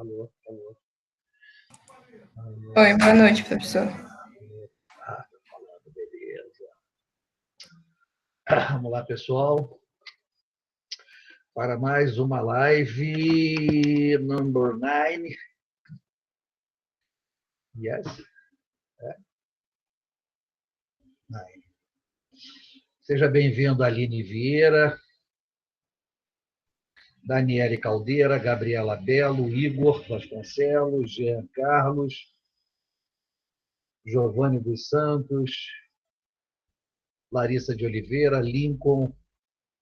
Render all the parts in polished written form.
Alô, alô. Oi, boa noite, professor. Tá falando, beleza. Vamos lá, pessoal. Para mais uma live number 9. Yes? 9. Seja bem-vindo, Aline Vieira, Daniele Caldeira, Gabriela Belo, Igor Vasconcelos, Jean Carlos, Giovanni dos Santos, Larissa de Oliveira, Lincoln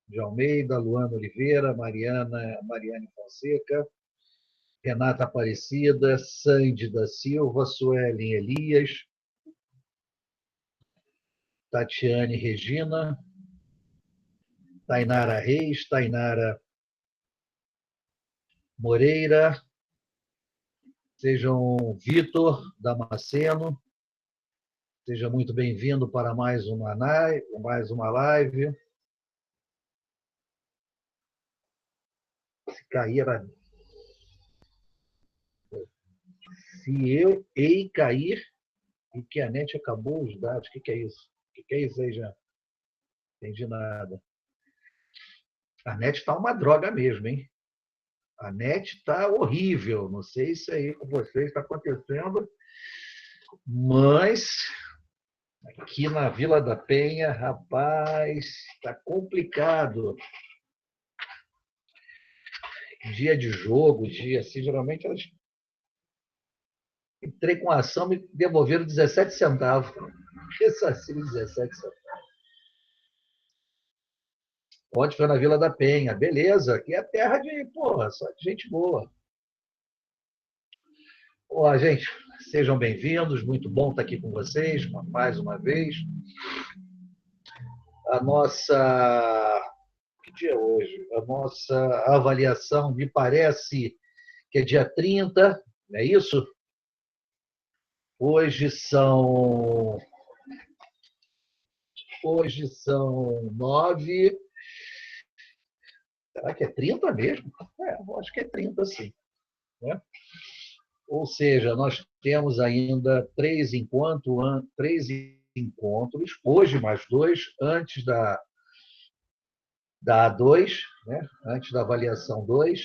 de Almeida, Luana Oliveira, Mariane Fonseca, Renata Aparecida, Sandy da Silva, Suelen Elias, Tatiane Regina, Tainara Reis, Tainara Moreira, sejam Vitor Damasceno, seja muito bem-vindo para mais uma live. Se cair, se eu ei cair e que a net acabou os dados, o que é isso? O que é isso aí, já? Não entendi nada. A net está uma droga mesmo, hein? A net está horrível. Não sei se aí com vocês está acontecendo, mas aqui na Vila da Penha, rapaz, está complicado. Dia de jogo, dia assim, geralmente elas... Entrei com a ação, me devolveram 17 centavos. Isso assim, 17 centavos. Ontem foi na Vila da Penha. Beleza, aqui é terra de, porra, só de gente boa. Olá, gente, sejam bem-vindos. Muito bom estar aqui com vocês mais uma vez. A nossa... Que dia é hoje? A nossa avaliação, me parece que é dia 30, não é isso? Hoje são 9. Será que é 30 mesmo? Eu acho que é 30, sim. Né? Ou seja, nós temos ainda 3 encontros, hoje mais 2, antes da A2, né? Antes da avaliação 2.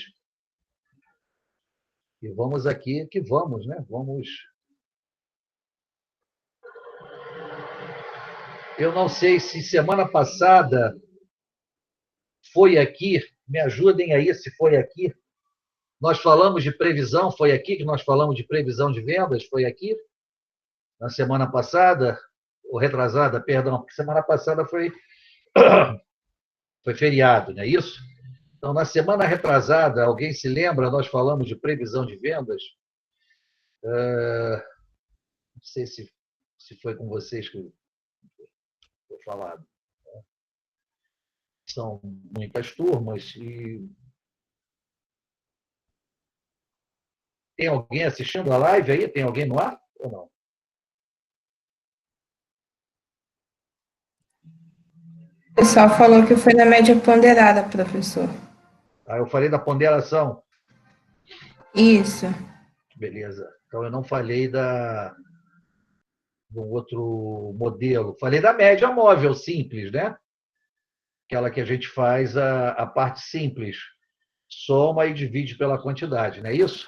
E vamos aqui que vamos, né? Vamos. Eu não sei se semana passada foi aqui, me ajudem aí se foi aqui. Nós falamos de previsão, foi aqui que nós falamos de previsão de vendas? Foi aqui? Na semana passada? Ou retrasada, perdão, porque semana passada foi feriado, não é isso? Então, na semana retrasada, alguém se lembra, nós falamos de previsão de vendas? Não sei se foi com vocês que foi falado. São muitas turmas e... Tem alguém assistindo a live aí? Tem alguém no ar ou não? O pessoal falou que foi na média ponderada, professor. Eu falei da ponderação. Isso. Beleza. Então, eu não falei do outro modelo. Falei da média móvel simples, né? Aquela que a gente faz a parte simples. Soma e divide pela quantidade, não é isso?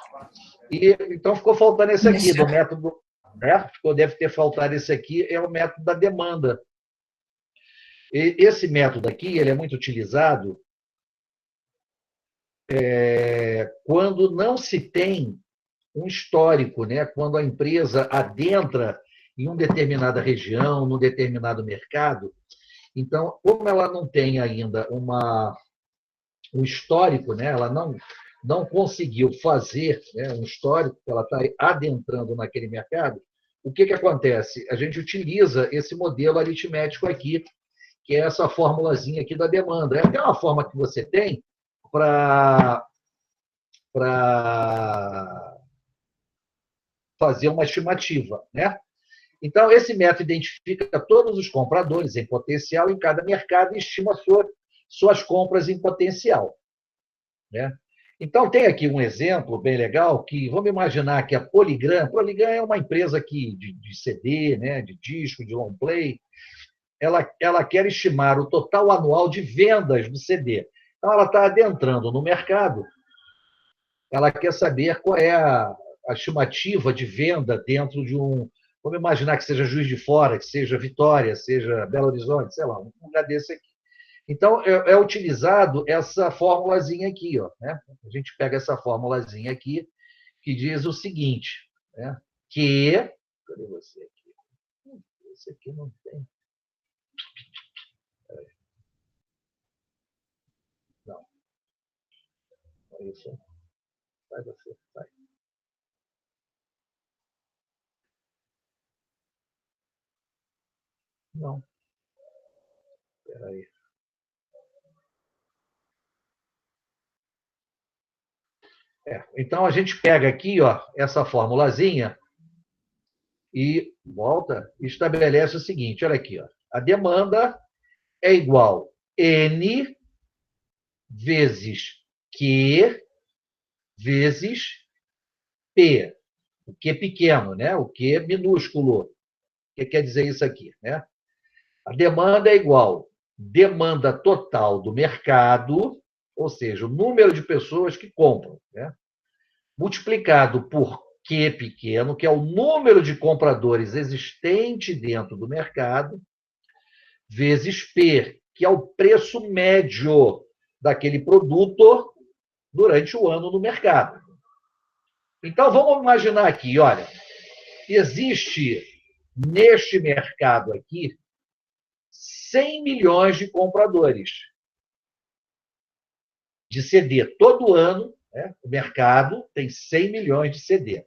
E, então, ficou faltando esse aqui, do método... Né? Deve ter faltado esse aqui, é o método da demanda. E esse método aqui ele é muito utilizado quando não se tem um histórico, né? Quando a empresa adentra em uma determinada região, num determinado mercado. Então, como ela não tem ainda um histórico, né? Ela não conseguiu fazer, né, um histórico, ela está adentrando naquele mercado, o que acontece? A gente utiliza esse modelo aritmético aqui, que é essa formulazinha aqui da demanda. É até uma forma que você tem para fazer uma estimativa, né? Então, esse método identifica todos os compradores em potencial em cada mercado e estima suas compras em potencial, né? Então, tem aqui um exemplo bem legal, que vamos imaginar que a Polygram é uma empresa aqui de CD, né, de disco, de long play, ela quer estimar o total anual de vendas do CD. Então, ela está adentrando no mercado, ela quer saber qual é a estimativa de venda dentro de um. Vamos imaginar que seja Juiz de Fora, que seja Vitória, seja Belo Horizonte, sei lá, um lugar desse aqui. Então, é utilizado essa formulazinha aqui, ó, né? A gente pega essa formulazinha aqui, que diz o seguinte, né? Que. Cadê você aqui? Esse aqui não tem. Não, é isso. Vai você, vai. Não, espera aí. Então, a gente pega aqui, ó, essa formulazinha e volta e estabelece o seguinte, olha aqui, ó. A demanda é igual N vezes Q vezes P. O Q pequeno, né? O Q minúsculo. O que quer dizer isso aqui, né? A demanda é igual demanda total do mercado, ou seja, o número de pessoas que compram, né? Multiplicado por Q pequeno, que é o número de compradores existente dentro do mercado, vezes P, que é o preço médio daquele produto durante o ano no mercado. Então, vamos imaginar aqui, olha, existe neste mercado aqui 100 milhões de compradores de CD. Todo ano, né, o mercado tem 100 milhões de CD.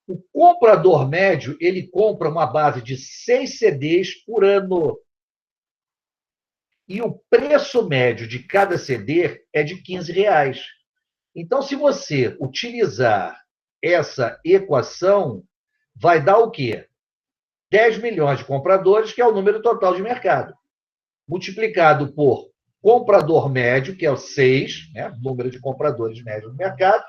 O comprador médio, ele compra uma base de 6 CDs por ano. E o preço médio de cada CD é de R$ 15. Então, se você utilizar essa equação, vai dar o quê? 10 milhões de compradores, que é o número total de mercado, multiplicado por comprador médio, que é o 6, né, número de compradores médio do mercado,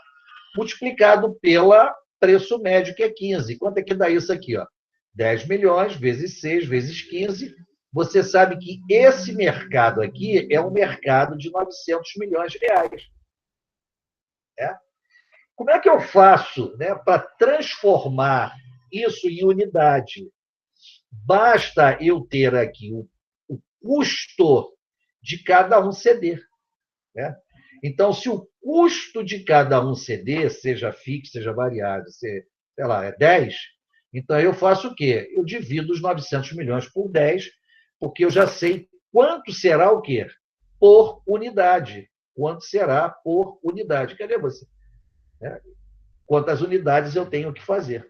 multiplicado pelo preço médio, que é 15. Quanto é que dá isso aqui? Ó? 10 milhões vezes 6 vezes 15. Você sabe que esse mercado aqui é um mercado de 900 milhões de reais. Né? Como é que eu faço, né, para transformar isso em unidade? Basta eu ter aqui o custo de cada um CD. Né? Então, se o custo de cada um CD, seja fixo, seja variável, sei lá, é 10, então eu faço o quê? Eu divido os 900 milhões por 10, porque eu já sei quanto será o quê? Por unidade. Quanto será por unidade? Cadê você? Né? Quantas unidades eu tenho que fazer?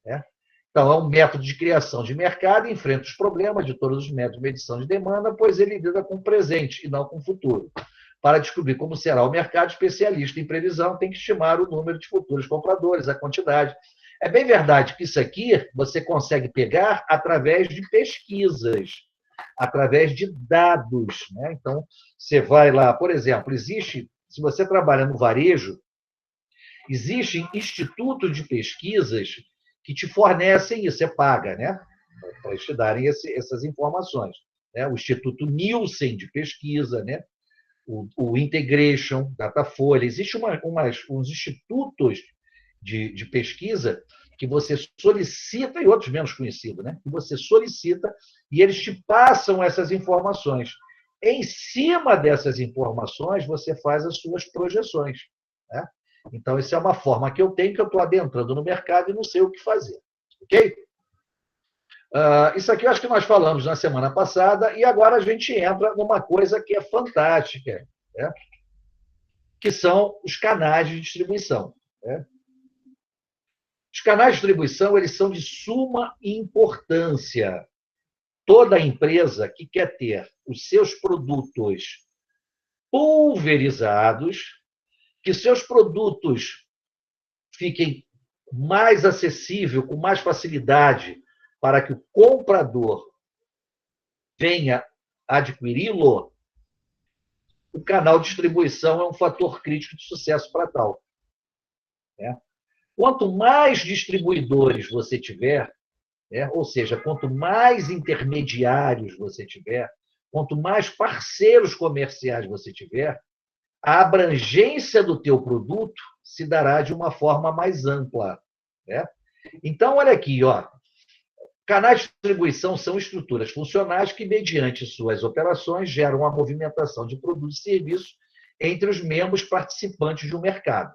Né? Então, é um método de criação de mercado, enfrenta os problemas de todos os métodos de medição de demanda, pois ele lida com o presente e não com o futuro. Para descobrir como será o mercado, especialista em previsão tem que estimar o número de futuros compradores, a quantidade. É bem verdade que isso aqui você consegue pegar através de pesquisas, através de dados. Né? Então, você vai lá, por exemplo, se você trabalha no varejo, existem institutos de pesquisas que te fornecem isso, você paga, né? Para eles te darem essas informações. Né? O Instituto Nielsen de pesquisa, né? O Integration, Datafolha. Existem uns institutos de pesquisa que você solicita, e outros menos conhecidos, né? Que você solicita e eles te passam essas informações. Em cima dessas informações, você faz as suas projeções. Né? Então, isso é uma forma que eu tenho, que eu estou adentrando no mercado e não sei o que fazer. Ok? Isso aqui eu acho que nós falamos na semana passada, e agora a gente entra numa coisa que é fantástica, né? Que são os canais de distribuição. Né? Os canais de distribuição eles são de suma importância. Toda empresa que quer ter os seus produtos pulverizados, que seus produtos fiquem mais acessível, com mais facilidade, para que o comprador venha adquiri-lo, o canal de distribuição é um fator crítico de sucesso para tal. Né? Quanto mais distribuidores você tiver, né? Ou seja, quanto mais intermediários você tiver, quanto mais parceiros comerciais você tiver, a abrangência do teu produto se dará de uma forma mais ampla. Né? Então, olha aqui, ó. Canais de distribuição são estruturas funcionais que, mediante suas operações, geram a movimentação de produtos e serviços entre os membros participantes de um mercado.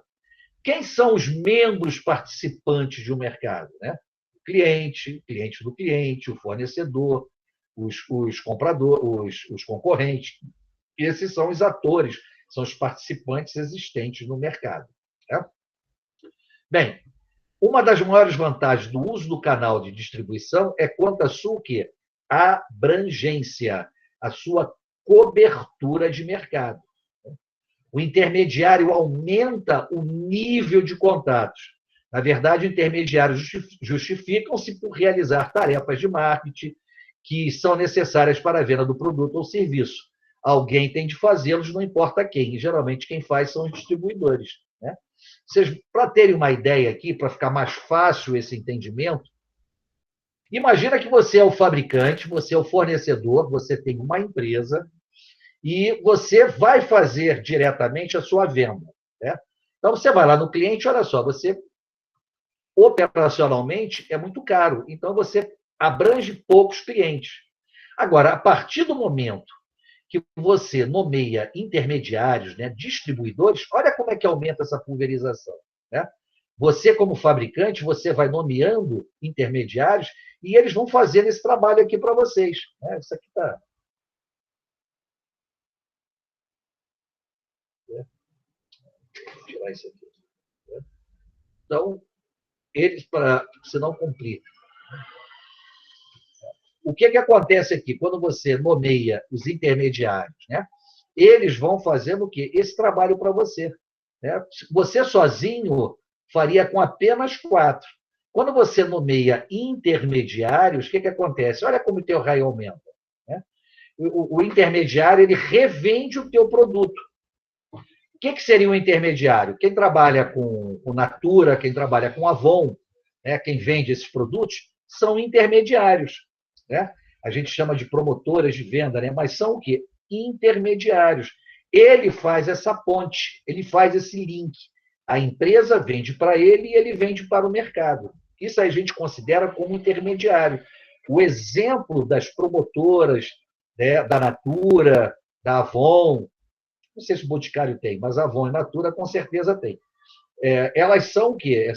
Quem são os membros participantes de um mercado? Né? O cliente do cliente, o fornecedor, os compradores, os concorrentes. Esses são os atores, são os participantes existentes no mercado. Né? Bem, uma das maiores vantagens do uso do canal de distribuição é quanto à sua abrangência, a sua cobertura de mercado. O intermediário aumenta o nível de contatos. Na verdade, intermediários justificam-se por realizar tarefas de marketing que são necessárias para a venda do produto ou serviço. Alguém tem de fazê-los, não importa quem. E, geralmente, quem faz são os distribuidores. Né? Vocês, para terem uma ideia aqui, para ficar mais fácil esse entendimento, imagina que você é o fabricante, você é o fornecedor, você tem uma empresa e você vai fazer diretamente a sua venda. Né? Então, você vai lá no cliente, olha só, você operacionalmente é muito caro, então você abrange poucos clientes. Agora, a partir do momento que você nomeia intermediários, né, distribuidores, olha como é que aumenta essa pulverização. Né? Você, como fabricante, você vai nomeando intermediários e eles vão fazendo esse trabalho aqui para vocês. Né? Isso aqui está... Vou tirar isso aqui. Então, eles, para se não cumprir. O que acontece aqui? Quando você nomeia os intermediários, né? Eles vão fazendo o quê? Esse trabalho para você. Né? Você sozinho faria com apenas 4. Quando você nomeia intermediários, o que acontece? Olha como o teu raio aumenta. Né? O intermediário ele revende o teu produto. O que seria um intermediário? Quem trabalha com Natura, quem trabalha com Avon, né? Quem vende esses produtos, são intermediários. Né? A gente chama de promotoras de venda, né? Mas são o quê? Intermediários. Ele faz essa ponte, ele faz esse link. A empresa vende para ele e ele vende para o mercado. Isso a gente considera como intermediário. O exemplo das promotoras, né, da Natura, da Avon, não sei se o Boticário tem, mas a Avon e Natura com certeza tem. Elas são o quê?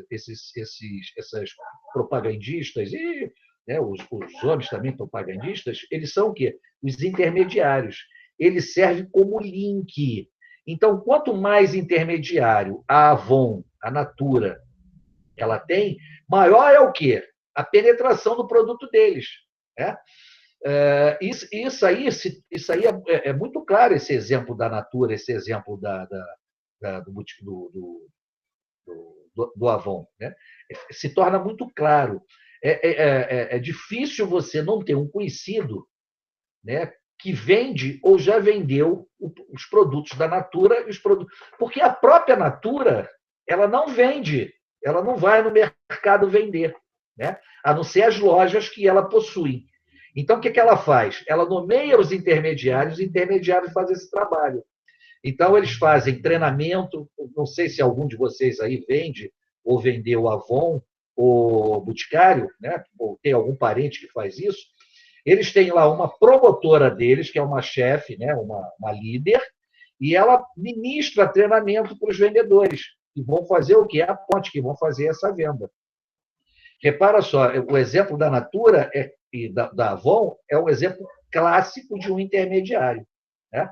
Essas propagandistas e né, os homens também propagandistas, eles são o quê? Os intermediários. Eles servem como link. Então, quanto mais intermediário a Avon, a Natura, ela tem, maior é o quê? A penetração do produto deles. Né? Isso aí é muito claro, esse exemplo da Natura, esse exemplo do Avon. Né? Se torna muito claro. É difícil você não ter um conhecido, né, que vende ou já vendeu os produtos da Natura, porque a própria Natura ela não vende, ela não vai no mercado vender, né, a não ser as lojas que ela possui. Então, o que ela faz? Ela nomeia os intermediários fazem esse trabalho. Então, eles fazem treinamento, não sei se algum de vocês aí vende ou vendeu Avon, o Boticário, né? Ou tem algum parente que faz isso, eles têm lá uma promotora deles, que é uma chefe, né? uma líder, e ela ministra treinamento para os vendedores, que vão fazer o quê? A ponte, que vão fazer essa venda. Repara só, o exemplo da Natura e da Avon é um exemplo clássico de um intermediário. Né?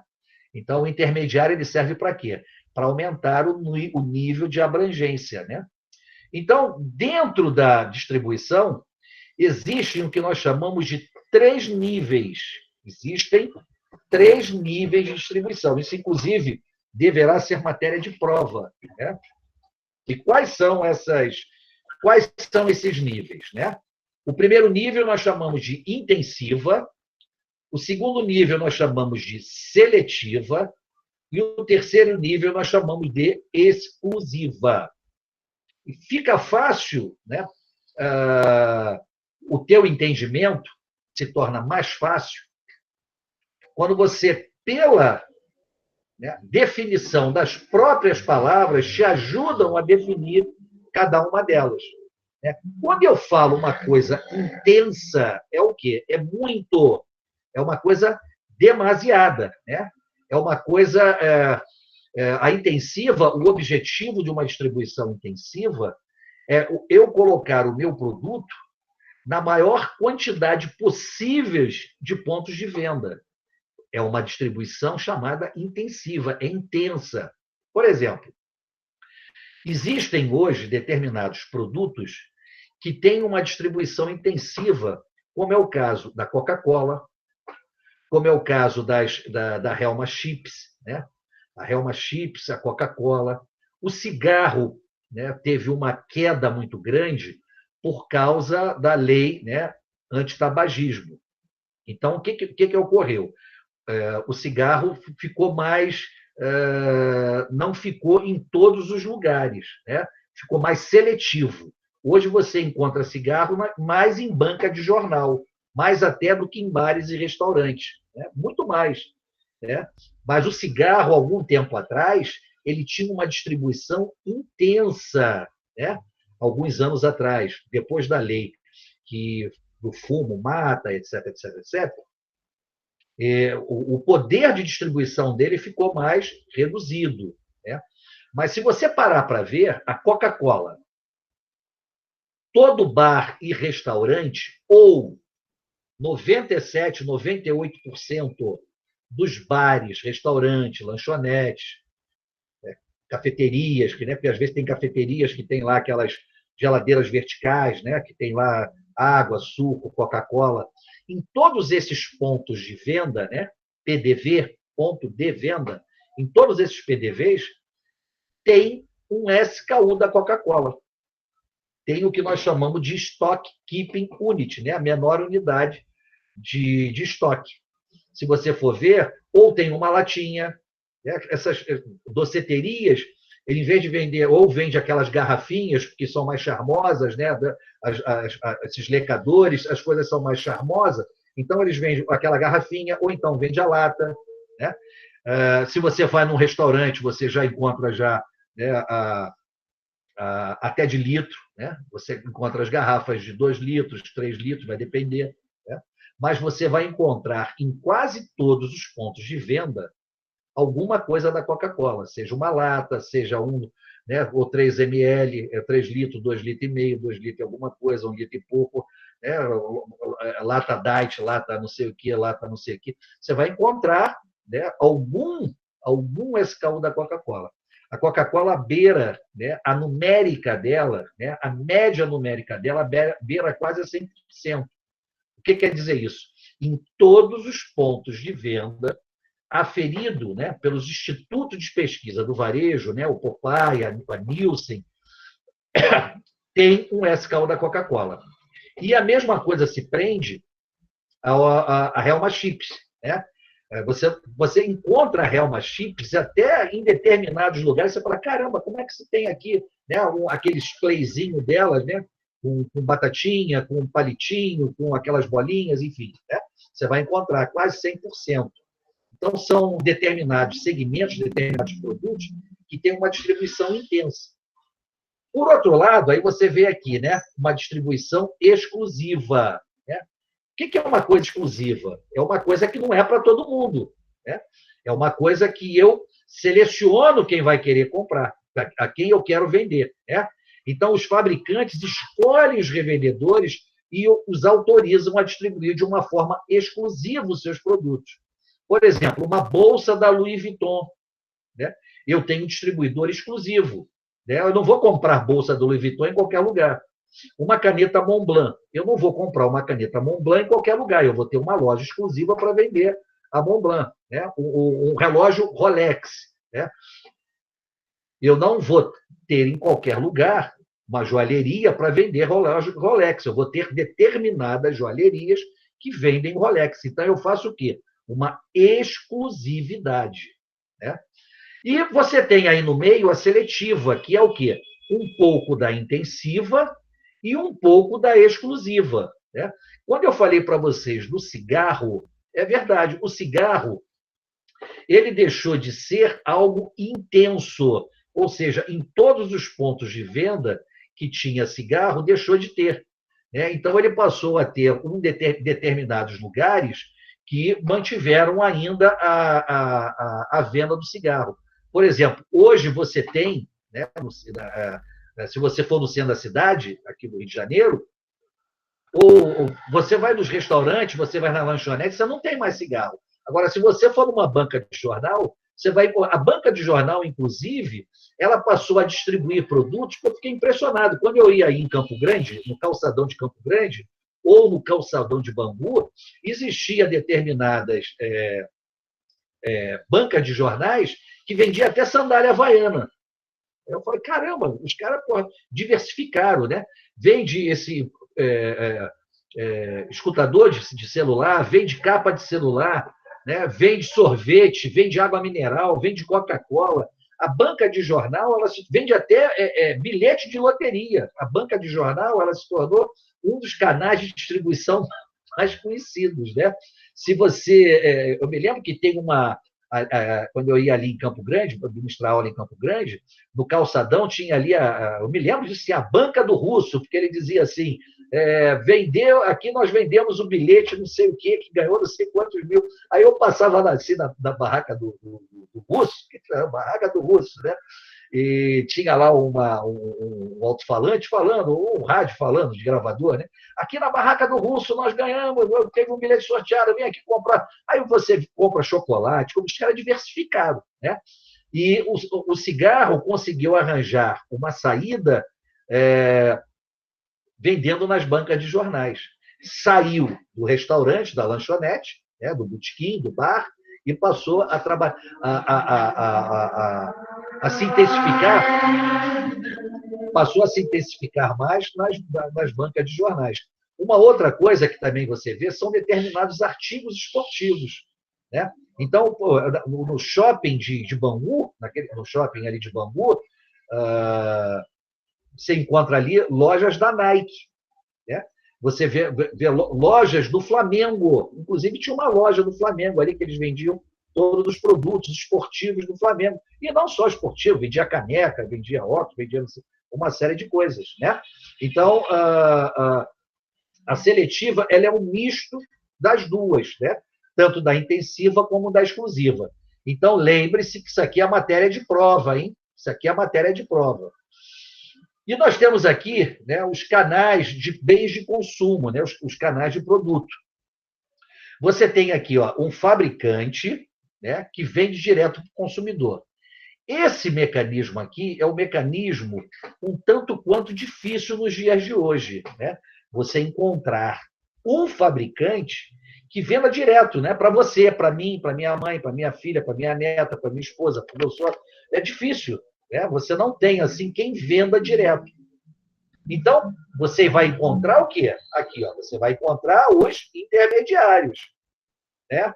Então, o intermediário ele serve para quê? Para aumentar o nível de abrangência. Né? Então, dentro da distribuição, existem o que nós chamamos de 3 níveis. Existem 3 níveis de distribuição. Isso, inclusive, deverá ser matéria de prova. Né? E quais são esses níveis? Né? O primeiro nível nós chamamos de intensiva, O segundo nível nós chamamos de seletiva e o terceiro nível nós chamamos de exclusiva. E fica fácil, né? O teu entendimento se torna mais fácil quando você, pela, né, definição das próprias palavras, te ajudam a definir cada uma delas. Né? Quando eu falo uma coisa intensa, é o quê? É muito. É uma coisa demasiada. Né? É uma coisa... a intensiva, o objetivo de uma distribuição intensiva é eu colocar o meu produto na maior quantidade possível de pontos de venda. É uma distribuição chamada intensiva, é intensa. Por exemplo, existem hoje determinados produtos que têm uma distribuição intensiva, como é o caso da Coca-Cola, como é o caso da Helma Chips, né? A Helma Chips, a Coca-Cola. O cigarro, né, teve uma queda muito grande por causa da lei, né, antitabagismo. Então, o que ocorreu? O cigarro ficou mais... não ficou em todos os lugares, né? Ficou mais seletivo. Hoje você encontra cigarro mais em banca de jornal, mais até do que em bares e restaurantes, né? Muito mais. Né? Mas o cigarro, algum tempo atrás, ele tinha uma distribuição intensa, né? Alguns anos atrás, depois da lei que do fumo mata, etc, etc, etc, o poder de distribuição dele ficou mais reduzido. Né? Mas se você parar para ver, a Coca-Cola, todo bar e restaurante, ou 97%, 98% dos bares, restaurantes, lanchonetes, cafeterias, que, né, porque às vezes tem cafeterias que tem lá aquelas geladeiras verticais, né, que tem lá água, suco, Coca-Cola. Em todos esses pontos de venda, né, PDV, ponto de venda, em todos esses PDVs, tem um SKU da Coca-Cola. Tem o que nós chamamos de Stock Keeping Unit, né, a menor unidade de estoque. Se você for ver, ou tem uma latinha, né, essas doceterias, ele, em vez de vender, ou vende aquelas garrafinhas que são mais charmosas, né, esses lecadores, as coisas são mais charmosas, então eles vendem aquela garrafinha, ou então vende a lata. Né? Se você vai num restaurante, você já encontra já, né, até de litro, né? Você encontra as garrafas de 2 litros, 3 litros, vai depender. Né? Mas você vai encontrar em quase todos os pontos de venda alguma coisa da Coca-Cola, seja uma lata, seja né, ou 3 ml, 3 litros, 2 litros e meio, 2 litros alguma coisa, 1 litro e pouco, né, lata diet, lata não sei o que, lata não sei o que. Você vai encontrar, né, algum SKU da Coca-Cola. A Coca-Cola beira, né, a numérica dela, né, a média numérica dela beira quase a 100%. O que quer dizer isso? Em todos os pontos de venda, aferido, né, pelos institutos de pesquisa do varejo, né, o Popeye, a Nielsen, tem um SKU da Coca-Cola. E a mesma coisa se prende a Helma Chips. Né? Você encontra a Helma Chips até em determinados lugares, você fala, caramba, como é que se tem aqui, né, aquele splayzinho delas, né, com batatinha, com palitinho, com aquelas bolinhas, enfim. Né? Você vai encontrar quase 100%. Então, são determinados segmentos, determinados produtos que têm uma distribuição intensa. Por outro lado, aí você vê aqui, né, uma distribuição exclusiva. Né? O que é uma coisa exclusiva? É uma coisa que não é para todo mundo. Né? É uma coisa que eu seleciono quem vai querer comprar, a quem eu quero vender. Né? Então, os fabricantes escolhem os revendedores e os autorizam a distribuir de uma forma exclusiva os seus produtos. Por exemplo, uma bolsa da Louis Vuitton. Né? Eu tenho um distribuidor exclusivo. Né? Eu não vou comprar bolsa da Louis Vuitton em qualquer lugar. Uma caneta Montblanc. Eu não vou comprar uma caneta Montblanc em qualquer lugar. Eu vou ter uma loja exclusiva para vender a Montblanc. Né? Um relógio Rolex. Né? Eu não vou ter em qualquer lugar uma joalheria para vender relógio Rolex. Eu vou ter determinadas joalherias que vendem Rolex. Então, eu faço o quê? Uma exclusividade. Né? E você tem aí no meio a seletiva, que é o quê? Um pouco da intensiva e um pouco da exclusiva. Né? Quando eu falei para vocês do cigarro, é verdade, o cigarro ele deixou de ser algo intenso, ou seja, em todos os pontos de venda que tinha cigarro, deixou de ter. Né? Então, ele passou a ter determinados lugares que mantiveram ainda a venda do cigarro. Por exemplo, hoje você tem, né, se você for no centro da cidade, aqui no Rio de Janeiro, ou você vai nos restaurantes, você vai na lanchonete, você não tem mais cigarro. Agora, se você for numa banca de jornal, você vai. A banca de jornal, inclusive, ela passou a distribuir produtos, porque eu fiquei impressionado. Quando eu ia aí em Campo Grande, no calçadão de Campo Grande, ou no calçadão de Bangu, existia determinadas bancas de jornais que vendia até sandália havaiana. Eu falei, caramba, os caras diversificaram, né? Vende esse escutador de celular, vende capa de celular, né? Vende sorvete, vende água mineral, vende Coca-Cola. A banca de jornal ela vende até bilhete de loteria. A banca de jornal ela se tornou um dos canais de distribuição mais conhecidos. Né? Se você. Eu me lembro que tem uma. Quando eu ia ali em Campo Grande, para ministrar aula em Campo Grande, no calçadão tinha ali, eu me lembro disso, a banca do Russo, porque ele dizia assim, vendeu, aqui nós vendemos o bilhete não sei o quê, que ganhou não sei quantos mil. Aí eu passava assim na barraca do Russo, que era a barraca do Russo, né? E tinha lá um alto-falante falando, ou um rádio falando, de gravador, né? Aqui na barraca do Russo nós ganhamos, teve um bilhete sorteado, vem aqui comprar. Aí você compra chocolate, como os caras diversificaram, né? E o cigarro conseguiu arranjar uma saída vendendo nas bancas de jornais. Saiu do restaurante, da lanchonete, né, do botequim, do bar, e passou a trabalhar, a se intensificar, passou a se intensificar mais nas bancas de jornais. Uma outra coisa que também você vê são determinados artigos esportivos. Né? Então, no shopping de Bangu, no shopping ali de Bangu, você encontra ali lojas da Nike. Né? Você vê lojas do Flamengo. Inclusive, tinha uma loja do Flamengo ali que eles vendiam todos os produtos esportivos do Flamengo. E não só esportivo, vendia caneca, vendia óculos, vendia uma série de coisas. Né? Então, a seletiva ela é um misto das duas, né? Tanto da intensiva como da exclusiva. Então, lembre-se que isso aqui é a matéria de prova, hein? Isso aqui é a matéria de prova. E nós temos aqui, né, os canais de bens de consumo, né, os canais de produto. Você tem aqui um fabricante, né, que vende direto para o consumidor. Esse mecanismo aqui é um mecanismo um tanto quanto difícil nos dias de hoje. Né? Você encontrar um fabricante que venda direto, né, para você, para mim, para minha mãe, para minha filha, para minha neta, para minha esposa, para o meu sogro. É difícil. Né? Você não tem assim quem venda direto. Então, você vai encontrar o quê? Aqui, você vai encontrar os intermediários. Né?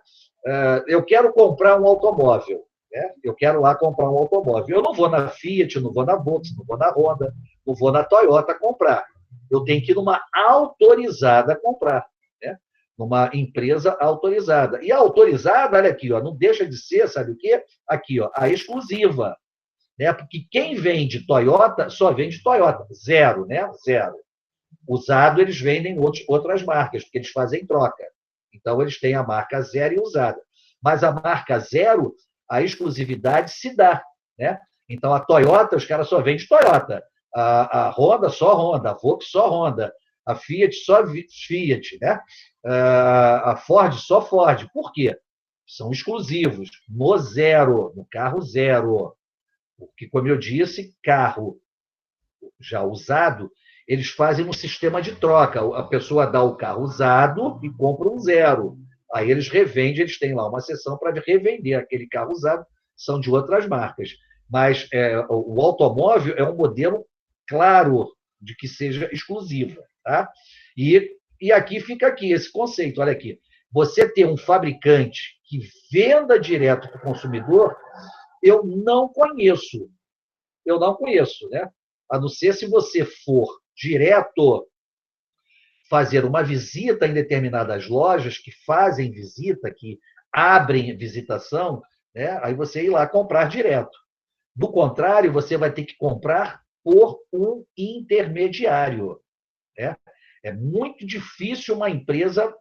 Eu quero comprar um automóvel. Né? Eu quero lá comprar um automóvel. Eu não vou na Fiat, não vou na Volkswagen, não vou na Honda, não vou na Toyota comprar. Eu tenho que ir numa autorizada comprar. Né? Numa empresa autorizada. E a autorizada, olha aqui, não deixa de ser, sabe o quê? Aqui, a exclusiva. Né? Porque quem vende Toyota só vende Toyota, zero, né? Zero. Usado eles vendem outras marcas, porque eles fazem troca. Então eles têm a marca zero e usada. Mas a marca zero, a exclusividade se dá. Né? Então a Toyota, os caras só vendem Toyota. A Honda, só Honda. A Volkswagen, só Honda. A Fiat, só Fiat. Né? A Ford, só Ford. Por quê? São exclusivos. No zero, no carro zero. Porque, como eu disse, carro já usado, eles fazem um sistema de troca. A pessoa dá o carro usado e compra um zero. Aí eles revendem, eles têm lá uma seção para revender aquele carro usado, são de outras marcas. Mas o automóvel é um modelo claro de que seja exclusivo. Tá? E E aqui fica aqui esse conceito, olha aqui. Você ter um fabricante que venda direto para o consumidor, eu não conheço. Eu não conheço, né? A não ser se você for direto fazer uma visita em determinadas lojas que fazem visita, que abrem visitação, né? Aí você ir lá comprar direto. Do contrário, você vai ter que comprar por um intermediário, né? É muito difícil uma empresa.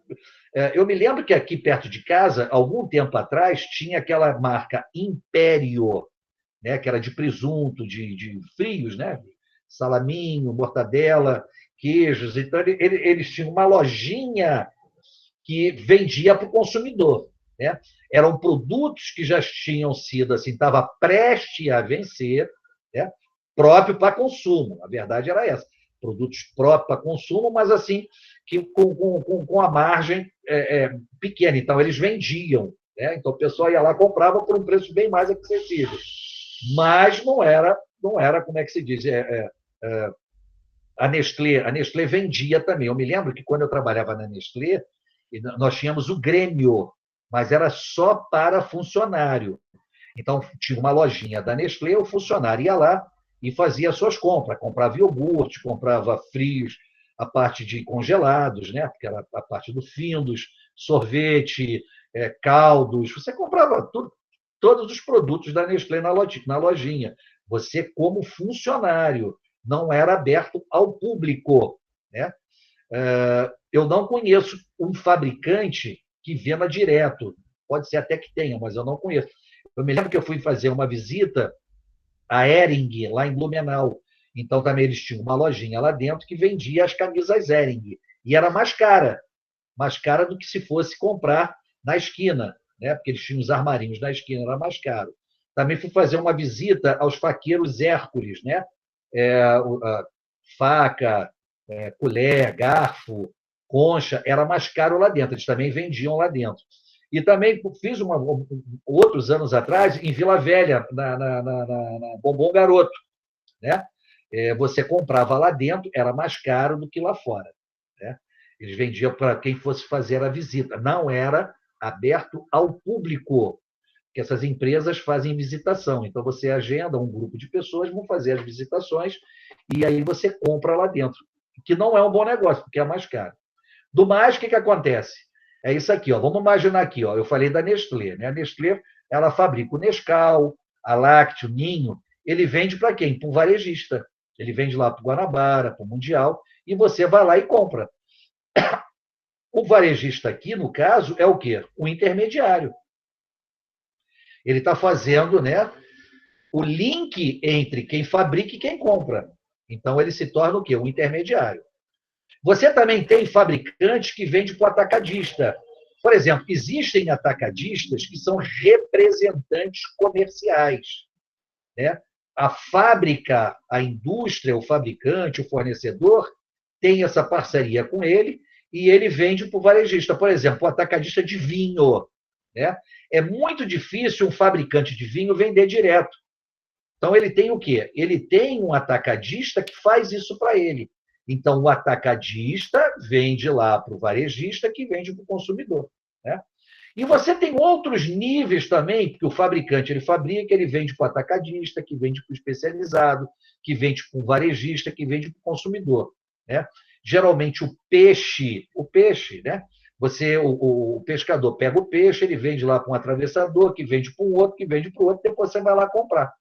Eu me lembro que aqui perto de casa, algum tempo atrás, tinha aquela marca Império, né, que era de presunto, de frios, né? Salaminho, mortadela, queijos. Então, eles tinham uma lojinha que vendia para o consumidor, né? Eram produtos que já tinham sido, assim, estava prestes a vencer, né? Próprio para consumo. A verdade era essa. Produtos próprios para consumo, mas assim, que com a margem pequena. Então, eles vendiam, né? Então, o pessoal ia lá e comprava por um preço bem mais acessível. Mas não era como é que se diz? A Nestlé vendia também. Eu me lembro que quando eu trabalhava na Nestlé, nós tínhamos o Grêmio, mas era só para funcionário. Então, tinha uma lojinha da Nestlé, o funcionário ia lá e fazia as suas compras. Comprava iogurte, comprava frios, a parte de congelados, né? Porque era a parte do Findus, sorvete, caldos. Você comprava tudo, todos os produtos da Nestlé na lojinha. Você, como funcionário, não era aberto ao público, né? Eu não conheço um fabricante que venda direto. Pode ser até que tenha, mas eu não conheço. Eu me lembro que eu fui fazer uma visita à Hering, lá em Blumenau. Então, também eles tinham uma lojinha lá dentro que vendia as camisas Hering. E era mais cara do que se fosse comprar na esquina, né? Porque eles tinham os armarinhos na esquina, era mais caro. Também fui fazer uma visita aos faqueiros Hércules, né? Faca, colher, garfo, concha, era mais caro lá dentro, eles também vendiam lá dentro. E também fiz outros anos atrás, em Vila Velha, na Bombom Garoto, né? Você comprava lá dentro, era mais caro do que lá fora, né? Eles vendiam para quem fosse fazer a visita, não era aberto ao público, que essas empresas fazem visitação. Então, você agenda um grupo de pessoas, vão fazer as visitações, e aí você compra lá dentro, que não é um bom negócio, porque é mais caro. Do mais, o que acontece? É isso aqui, ó. Vamos imaginar aqui, ó. Eu falei da Nestlé, né? A Nestlé, ela fabrica o Nescau, a Lácteo, o Ninho. Ele vende para quem? Para um varejista. Ele vende lá para o Guanabara, para o Mundial, e você vai lá e compra. O varejista aqui, no caso, é o quê? O intermediário. Ele está fazendo, né, o link entre quem fabrica e quem compra. Então, ele se torna o quê? O intermediário. Você também tem fabricantes que vendem para o atacadista. Por exemplo, existem atacadistas que são representantes comerciais, né? A fábrica, a indústria, o fabricante, o fornecedor tem essa parceria com ele e ele vende para o varejista. Por exemplo, o atacadista de vinho, né? É muito difícil um fabricante de vinho vender direto. Então, ele tem o quê? Ele tem um atacadista que faz isso para ele. Então, o atacadista vende lá para o varejista, que vende para o consumidor, né? E você tem outros níveis também, porque o fabricante ele fabrica, ele vende para o atacadista, que vende para o especializado, que vende para o varejista, que vende para o consumidor, né? Geralmente, o peixe, né? O pescador pega o peixe, ele vende lá para um atravessador, que vende para um outro, que vende para o outro, depois você vai lá comprar,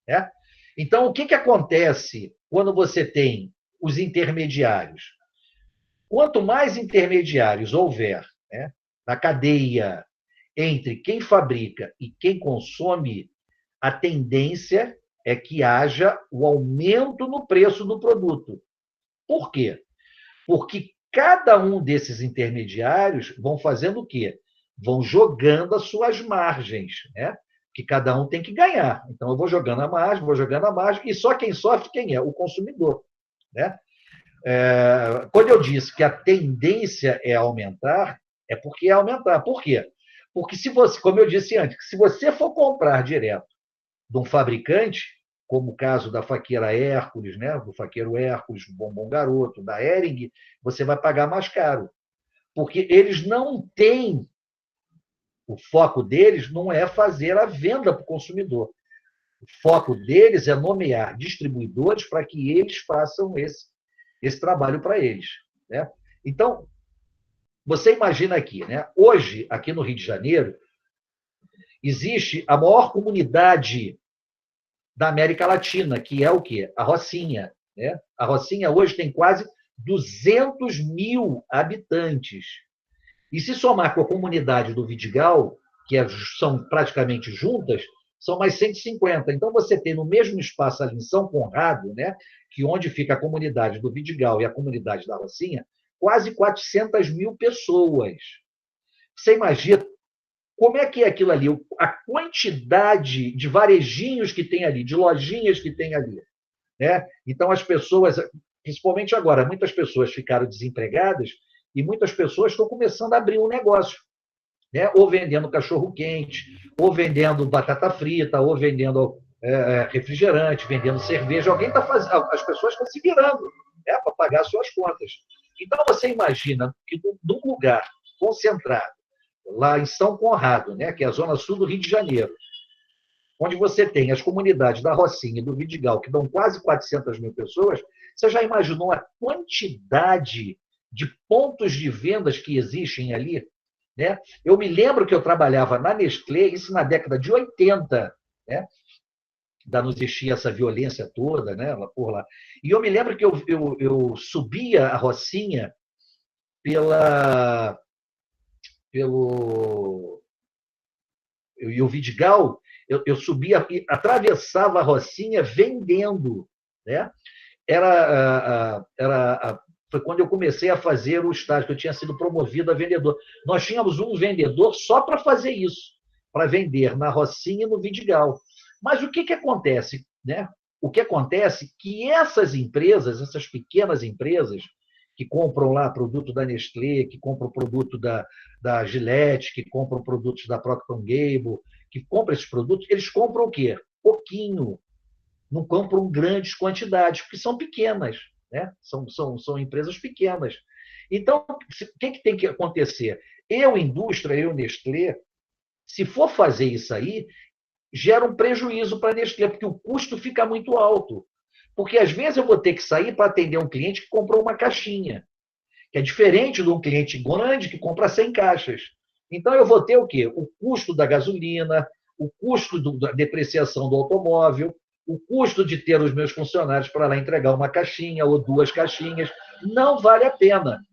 né? Então, o que acontece quando você tem os intermediários? Quanto mais intermediários houver, né, na cadeia entre quem fabrica e quem consome, a tendência é que haja o aumento no preço do produto. Por quê? Porque cada um desses intermediários vão fazendo o quê? Vão jogando as suas margens, né? Que cada um tem que ganhar. Então, eu vou jogando a margem, e só quem sofre, quem é? O consumidor, né? Quando eu disse que a tendência é aumentar, é porque é aumentar. Por quê? Porque se você, como eu disse antes, se você for comprar direto de um fabricante, como o caso da faqueira Hércules, né? Do faqueiro Hércules, do Bombom Garoto, da Hering, você vai pagar mais caro. Porque eles não têm, o foco deles não é fazer a venda para o consumidor. O foco deles é nomear distribuidores para que eles façam esse trabalho para eles. Né? Então, você imagina aqui, né? Hoje, aqui no Rio de Janeiro, existe a maior comunidade da América Latina, que é o quê? A Rocinha. Né? A Rocinha hoje tem quase 200 mil habitantes. E se somar com a comunidade do Vidigal, são praticamente juntas, são mais 150. Então, você tem no mesmo espaço ali em São Conrado, né, que onde fica a comunidade do Vidigal e a comunidade da Rocinha, quase 400 mil pessoas. Você imagina como é que é aquilo ali, a quantidade de varejinhos que tem ali, de lojinhas que tem ali. Né? Então, as pessoas, principalmente agora, muitas pessoas ficaram desempregadas e muitas pessoas estão começando a abrir um negócio. Né? Ou vendendo cachorro-quente, ou vendendo batata frita, ou vendendo refrigerante, vendendo cerveja. Alguém está fazendo, as pessoas estão se virando, né, para pagar suas contas. Então, você imagina que num lugar concentrado, lá em São Conrado, né, que é a zona sul do Rio de Janeiro, onde você tem as comunidades da Rocinha e do Vidigal, que dão quase 400 mil pessoas, você já imaginou a quantidade de pontos de vendas que existem ali? Né? Eu me lembro que eu trabalhava na Nestlé, isso na década de 80, né? Ainda não existia essa violência toda, né? Por lá. E eu me lembro que eu subia a Rocinha pelo e o Vidigal, eu subia e atravessava a Rocinha vendendo. Né? Foi quando eu comecei a fazer o estágio, que eu tinha sido promovido a vendedor. Nós tínhamos um vendedor só para fazer isso, para vender na Rocinha e no Vidigal. Mas o que acontece? Né? O que acontece é que essas empresas, essas pequenas empresas, que compram lá produto da Nestlé, que compram produto da Gillette, que compram produtos da Procter & Gamble, que compram esses produtos, eles compram o quê? Pouquinho. Não compram grandes quantidades, porque são pequenas. Né? São empresas pequenas. Então, o que tem que acontecer? Indústria, Nestlé, se for fazer isso aí, gera um prejuízo para a Nestlé, porque o custo fica muito alto. Porque, às vezes, eu vou ter que sair para atender um cliente que comprou uma caixinha, que é diferente de um cliente grande que compra 100 caixas. Então, eu vou ter o quê? O custo da gasolina, o custo da depreciação do automóvel, o custo de ter os meus funcionários para lá entregar uma caixinha ou 2 caixinhas. Não vale a pena.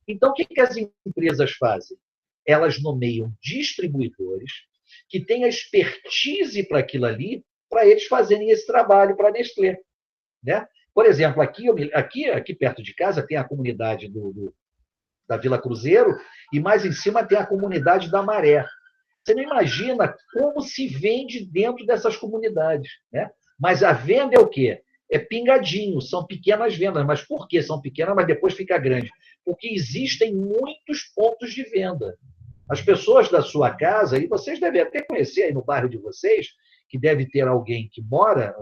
Então, o que as empresas fazem? Elas nomeiam distribuidores que têm a expertise para aquilo ali, para eles fazerem esse trabalho para a Nestlé. Né? Por exemplo, aqui perto de casa tem a comunidade da Vila Cruzeiro e mais em cima tem a comunidade da Maré. Você não imagina como se vende dentro dessas comunidades. Né? Mas a venda é o quê? É pingadinho, são pequenas vendas. Mas por que são pequenas, mas depois fica grande? Porque existem muitos pontos de venda. As pessoas da sua casa, e vocês devem até conhecer aí no bairro de vocês, que deve ter alguém que mora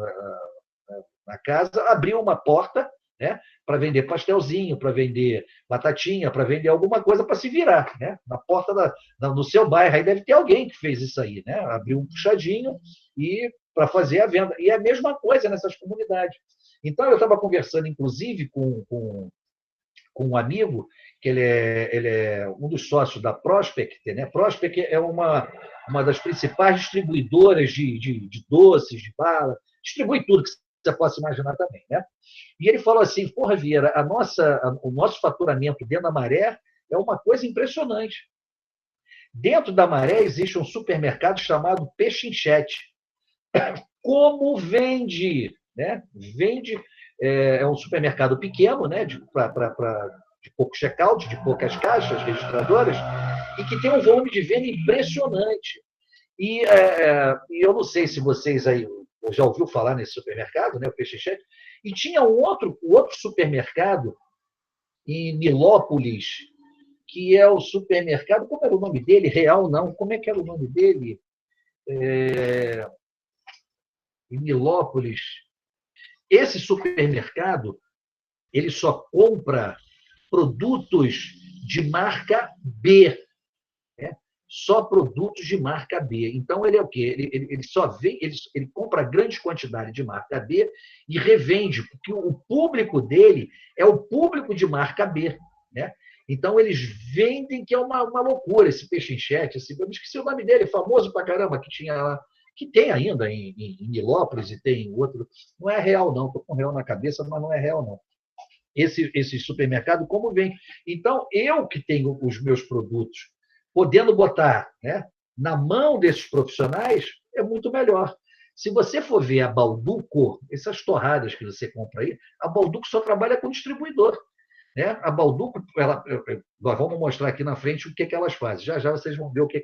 na casa, abriu uma porta, né, para vender pastelzinho, para vender batatinha, para vender alguma coisa para se virar. Né? Na porta no seu bairro, aí deve ter alguém que fez isso aí. Né? Abriu um puxadinho e para fazer a venda. E é a mesma coisa nessas comunidades. Então, eu estava conversando, inclusive, com um amigo, que ele é um dos sócios da Prospect. Né? Prospect é uma das principais distribuidoras de doces, de bala, distribui tudo que você possa imaginar também. Né? E ele falou assim, porra, Vieira, o nosso faturamento dentro da Maré é uma coisa impressionante. Dentro da Maré existe um supermercado chamado Pechinchete. Como vende? Né? Vende, é um supermercado pequeno, né? de pouco check-out, de poucas caixas registradoras, e que tem um volume de venda impressionante. E eu não sei se vocês aí já ouviu falar nesse supermercado, né, o Pechinchete, e tinha um outro supermercado em Nilópolis, que é o supermercado, como era o nome dele? Real não, como é que era o nome dele? Em Nilópolis, esse supermercado ele só compra produtos de marca B, né? Só produtos de marca B. Então, ele é o quê? Ele só vem, ele compra grandes quantidades de marca B e revende, porque o público dele é o público de marca B, né? Então, eles vendem, que é uma loucura, esse pechinchete, eu me esqueci o nome dele, famoso pra caramba, que tinha lá, que tem ainda em Nilópolis e tem outro. Não é real, não, estou com real na cabeça, mas não é real, não. Esse supermercado, como vem. Então, eu que tenho os meus produtos, podendo botar, né, na mão desses profissionais, é muito melhor. Se você for ver a Balduco, essas torradas que você compra aí, a Balduco só trabalha com distribuidor. Né? A Balduco, nós vamos mostrar aqui na frente o que elas fazem. Já já vocês vão ver o que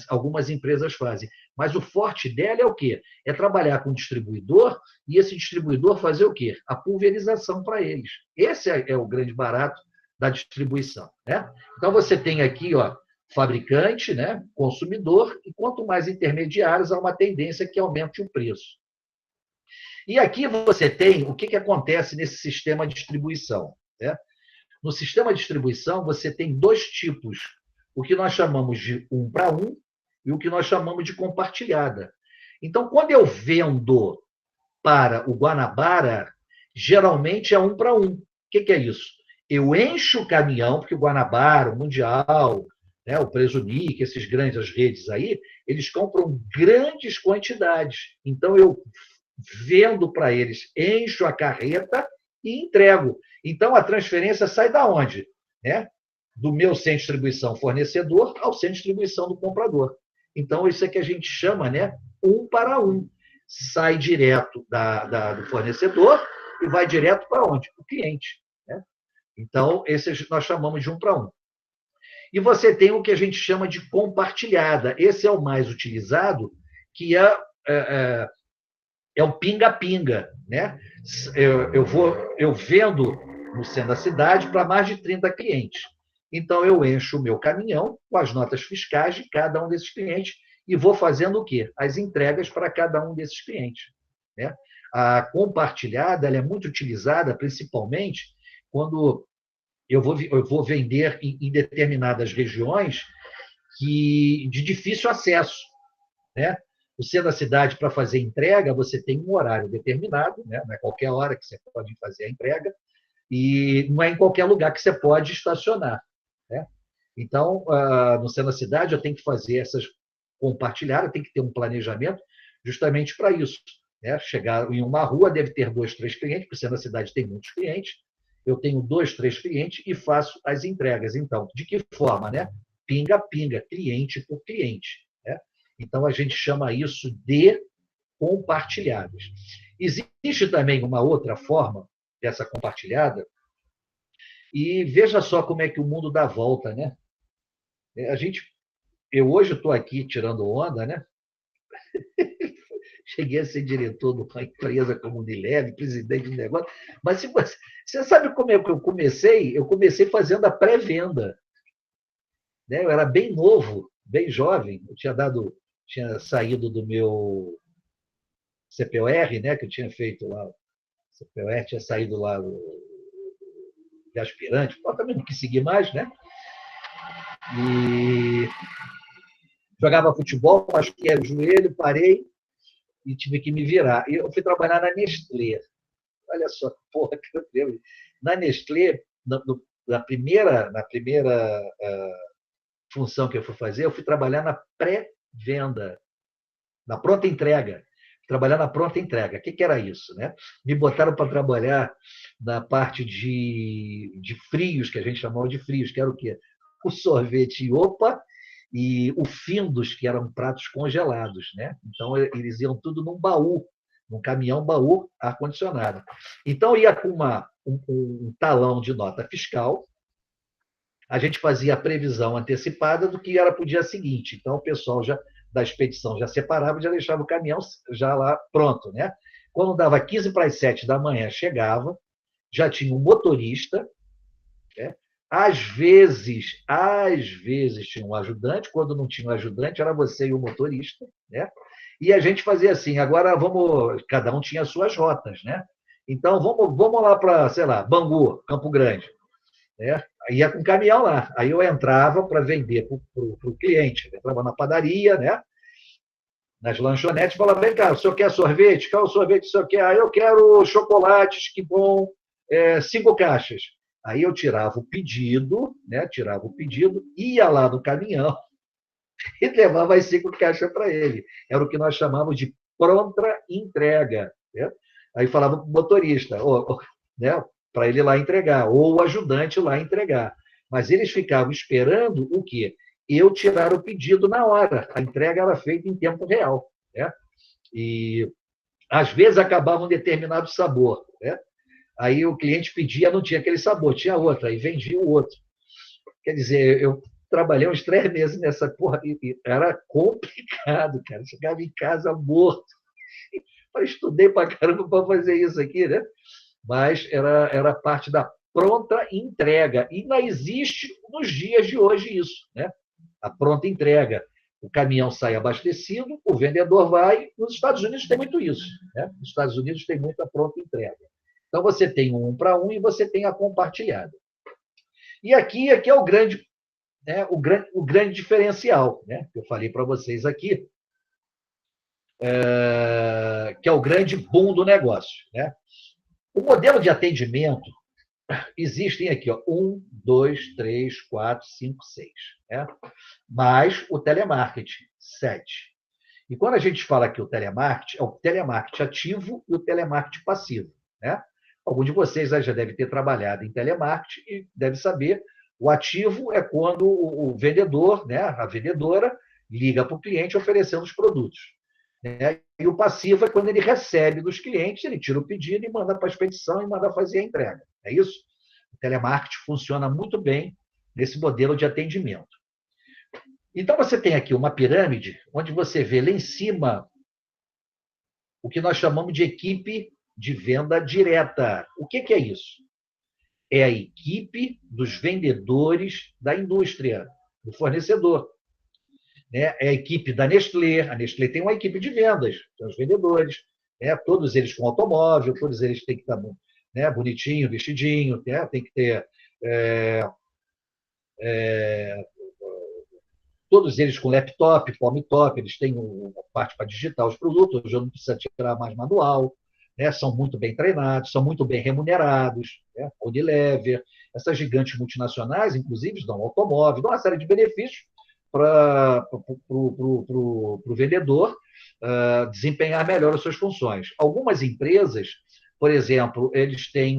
algumas empresas fazem. Mas o forte dela é o quê? É trabalhar com distribuidor e esse distribuidor fazer o quê? A pulverização para eles. Esse é o grande barato da distribuição. Né? Então, você tem aqui, ó, fabricante, né? Consumidor, e quanto mais intermediários, há uma tendência que aumente o preço. E aqui você tem o que acontece nesse sistema de distribuição. Né? No sistema de distribuição, você tem dois tipos, o que nós chamamos de 1 para 1 e o que nós chamamos de compartilhada. Então, quando eu vendo para o Guanabara, geralmente é 1 para 1. O que é isso? Eu encho o caminhão, porque o Guanabara, o Mundial, né, o Presunic, essas grandes redes aí, eles compram grandes quantidades. Então, eu vendo para eles, encho a carreta e entrego. Então, a transferência sai da onde? Né? Do meu centro de distribuição fornecedor ao centro de distribuição do comprador. Então, isso é que a gente chama, né, 1 para 1. Sai direto do fornecedor e vai direto para onde? O cliente. Né? Então, esse nós chamamos de 1 para 1. E você tem o que a gente chama de compartilhada. Esse é o mais utilizado, que é o pinga-pinga. Né? Eu vendo no centro da cidade para mais de 30 clientes. Então, eu encho o meu caminhão com as notas fiscais de cada um desses clientes e vou fazendo o quê? As entregas para cada um desses clientes. Né? A compartilhada ela é muito utilizada, principalmente, quando eu vou vender em determinadas regiões de difícil acesso. Né? O centro da cidade, para fazer entrega, você tem um horário determinado, né? Não é qualquer hora que você pode fazer a entrega, e não é em qualquer lugar que você pode estacionar. Né? Então, no centro da cidade, eu tenho que fazer essas compartilhadas, eu tenho que ter um planejamento justamente para isso. Né? Chegar em uma rua, deve ter 2, 3 clientes, porque o centro da cidade tem muitos clientes, eu tenho 2, 3 clientes e faço as entregas. Então, de que forma? Né? Pinga-pinga, cliente por cliente. Né? Então, a gente chama isso de compartilhadas. Existe também uma outra forma dessa compartilhada, e veja só como é que o mundo dá volta, né? Eu hoje estou aqui tirando onda, né? Cheguei a ser diretor de uma empresa como Unilever, presidente de negócio, mas se você sabe como é que eu comecei? Eu comecei fazendo a pré-venda. Né? Eu era bem novo, bem jovem, eu tinha saído do meu CPOR, né? Que eu tinha feito lá, o CPOR tinha saído lá de aspirante, eu também não quis seguir mais, né? E jogava futebol, machuquei o joelho, parei e tive que me virar. E eu fui trabalhar na Nestlé. Olha só, porra, que eu lembro. Na Nestlé, na primeira função que eu fui fazer, eu fui trabalhar na pré-venda, na pronta entrega. Trabalhar na pronta entrega. O que era isso? Né? Me botaram para trabalhar na parte de frios, que a gente chamava de frios, que era o quê? O sorvete Opa e o Findus, que eram pratos congelados. Né? Então, eles iam tudo num baú, num caminhão baú ar-condicionado. Então, ia com um talão de nota fiscal, a gente fazia a previsão antecipada do que era para o dia seguinte. Então, o pessoal da expedição já separava, já deixava o caminhão já lá pronto. Né? Quando dava 15 para as 7 da manhã, chegava, já tinha um motorista, né? Às vezes tinha um ajudante, quando não tinha um ajudante, era você e o motorista. Né? E a gente fazia assim, agora cada um tinha as suas rotas. Né? Então, vamos lá para, sei lá, Bangu, Campo Grande. Né? Ia com caminhão lá. Aí eu entrava para vender para o cliente. Eu entrava na padaria, né? Nas lanchonetes, falava, vem cá, o senhor quer sorvete? Qual o sorvete o senhor quer? Aí eu quero chocolates, que bom, 5 caixas. Aí eu tirava o pedido, né? Tirava o pedido, ia lá no caminhão e levava as 5 caixas para ele. Era o que nós chamamos de pronta entrega. Né? Aí falava para o motorista, né? Para ele lá entregar, ou o ajudante lá entregar. Mas eles ficavam esperando o quê? Eu tirar o pedido na hora. A entrega era feita em tempo real. Né? E às vezes acabava um determinado sabor. Né? Aí o cliente pedia, não tinha aquele sabor, tinha outro, aí vendia o outro. Quer dizer, eu trabalhei uns 3 meses nessa porra, e era complicado, cara. Chegava em casa morto. Eu estudei para caramba para fazer isso aqui, né? Mas era parte da pronta entrega. E não existe nos dias de hoje isso, né? A pronta entrega. O caminhão sai abastecido, o vendedor vai. Nos Estados Unidos tem muito isso. Né? Nos Estados Unidos tem muita pronta entrega. Então você tem um para um e você tem a compartilhada. E aqui é o grande, né, o grande diferencial, né, que eu falei para vocês aqui, que é o grande boom do negócio. Né? O modelo de atendimento existem aqui, ó, 1, 2, 3, 4, 5, 6. Né? Mais o telemarketing, 7. E quando a gente fala que o telemarketing, é o telemarketing ativo e o telemarketing passivo. Né? Algum de vocês já deve ter trabalhado em telemarketing e deve saber, o ativo é quando o vendedor, né, a vendedora, liga para o cliente oferecendo os produtos. Né? E o passivo é quando ele recebe dos clientes, ele tira o pedido e manda para a expedição e manda fazer a entrega. É isso? O telemarketing funciona muito bem nesse modelo de atendimento. Então, você tem aqui uma pirâmide, onde você vê lá em cima o que nós chamamos de equipe de venda direta. O que é isso? É a equipe dos vendedores da indústria, do fornecedor. Né? É a equipe da Nestlé. A Nestlé tem uma equipe de vendas, são os vendedores. Né? Todos eles com automóvel, todos eles têm que estar, né, bonitinho, vestidinho, né? Tem que ter todos eles com laptop, palm top, eles têm uma parte para digitar os produtos, hoje eu não precisa tirar mais manual, né? São muito bem treinados, são muito bem remunerados. Né? Unilever, essas gigantes multinacionais, inclusive, dão automóvel, dão uma série de benefícios para o vendedor desempenhar melhor as suas funções. Algumas empresas, por exemplo, eles têm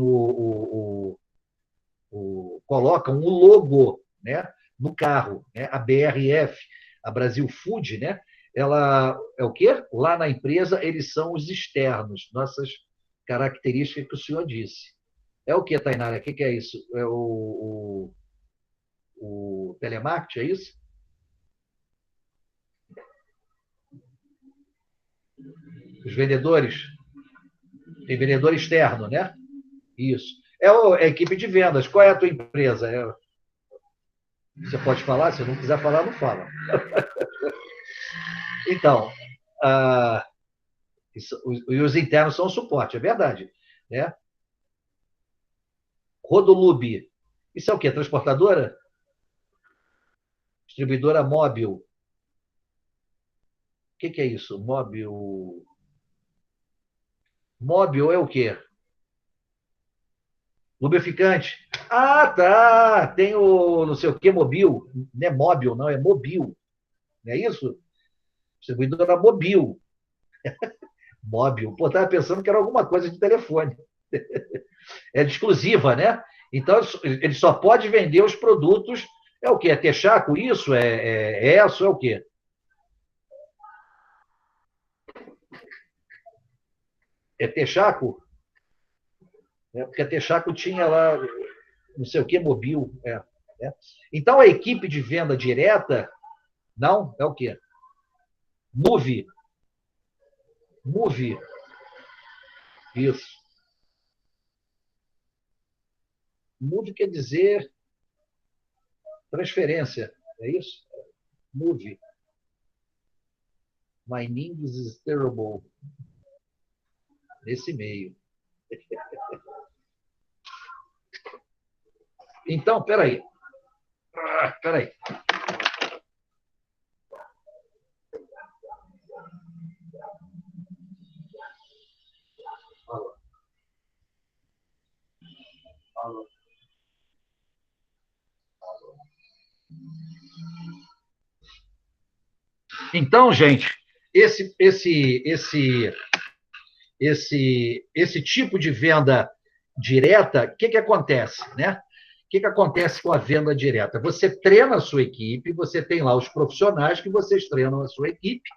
colocam o logo, né, no carro, né? A BRF, a Brasil Food, né? Ela é o quê? Lá na empresa eles são os externos, nossas características que o senhor disse. É o que, Tainara? O que é isso? É o telemarketing, é isso? Os vendedores? Tem vendedor externo, né? Isso. É a equipe de vendas. Qual é a tua empresa? Você pode falar? Se não quiser falar, não fala. Então, e os internos são o suporte, é verdade. Né? Rodolube. Isso é o quê? Transportadora? Distribuidora móvel. O que é isso? Móvel. Móvel é o quê? Lubrificante. Ah, tá. Tem o não sei o quê, mobil. Não é móvel, não, é mobil. Não é isso? Distribuidora mobil. Móvel. Pô, estava pensando que era alguma coisa de telefone. É exclusiva, né? Então, ele só pode vender os produtos. É o quê? É Texaco isso? É isso? É o quê? É Texaco? Porque a Texaco tinha lá não sei o que, mobil. É. Então, a equipe de venda direta, não, é o quê? Move. Move. Isso. Move quer dizer transferência, é isso? Move. My English is terrible. Nesse meio. Então, peraí. Peraí. Então, gente, esse tipo de venda direta, o que acontece, né? O que acontece com a venda direta? Você treina a sua equipe, você tem lá os profissionais que vocês treinam a sua equipe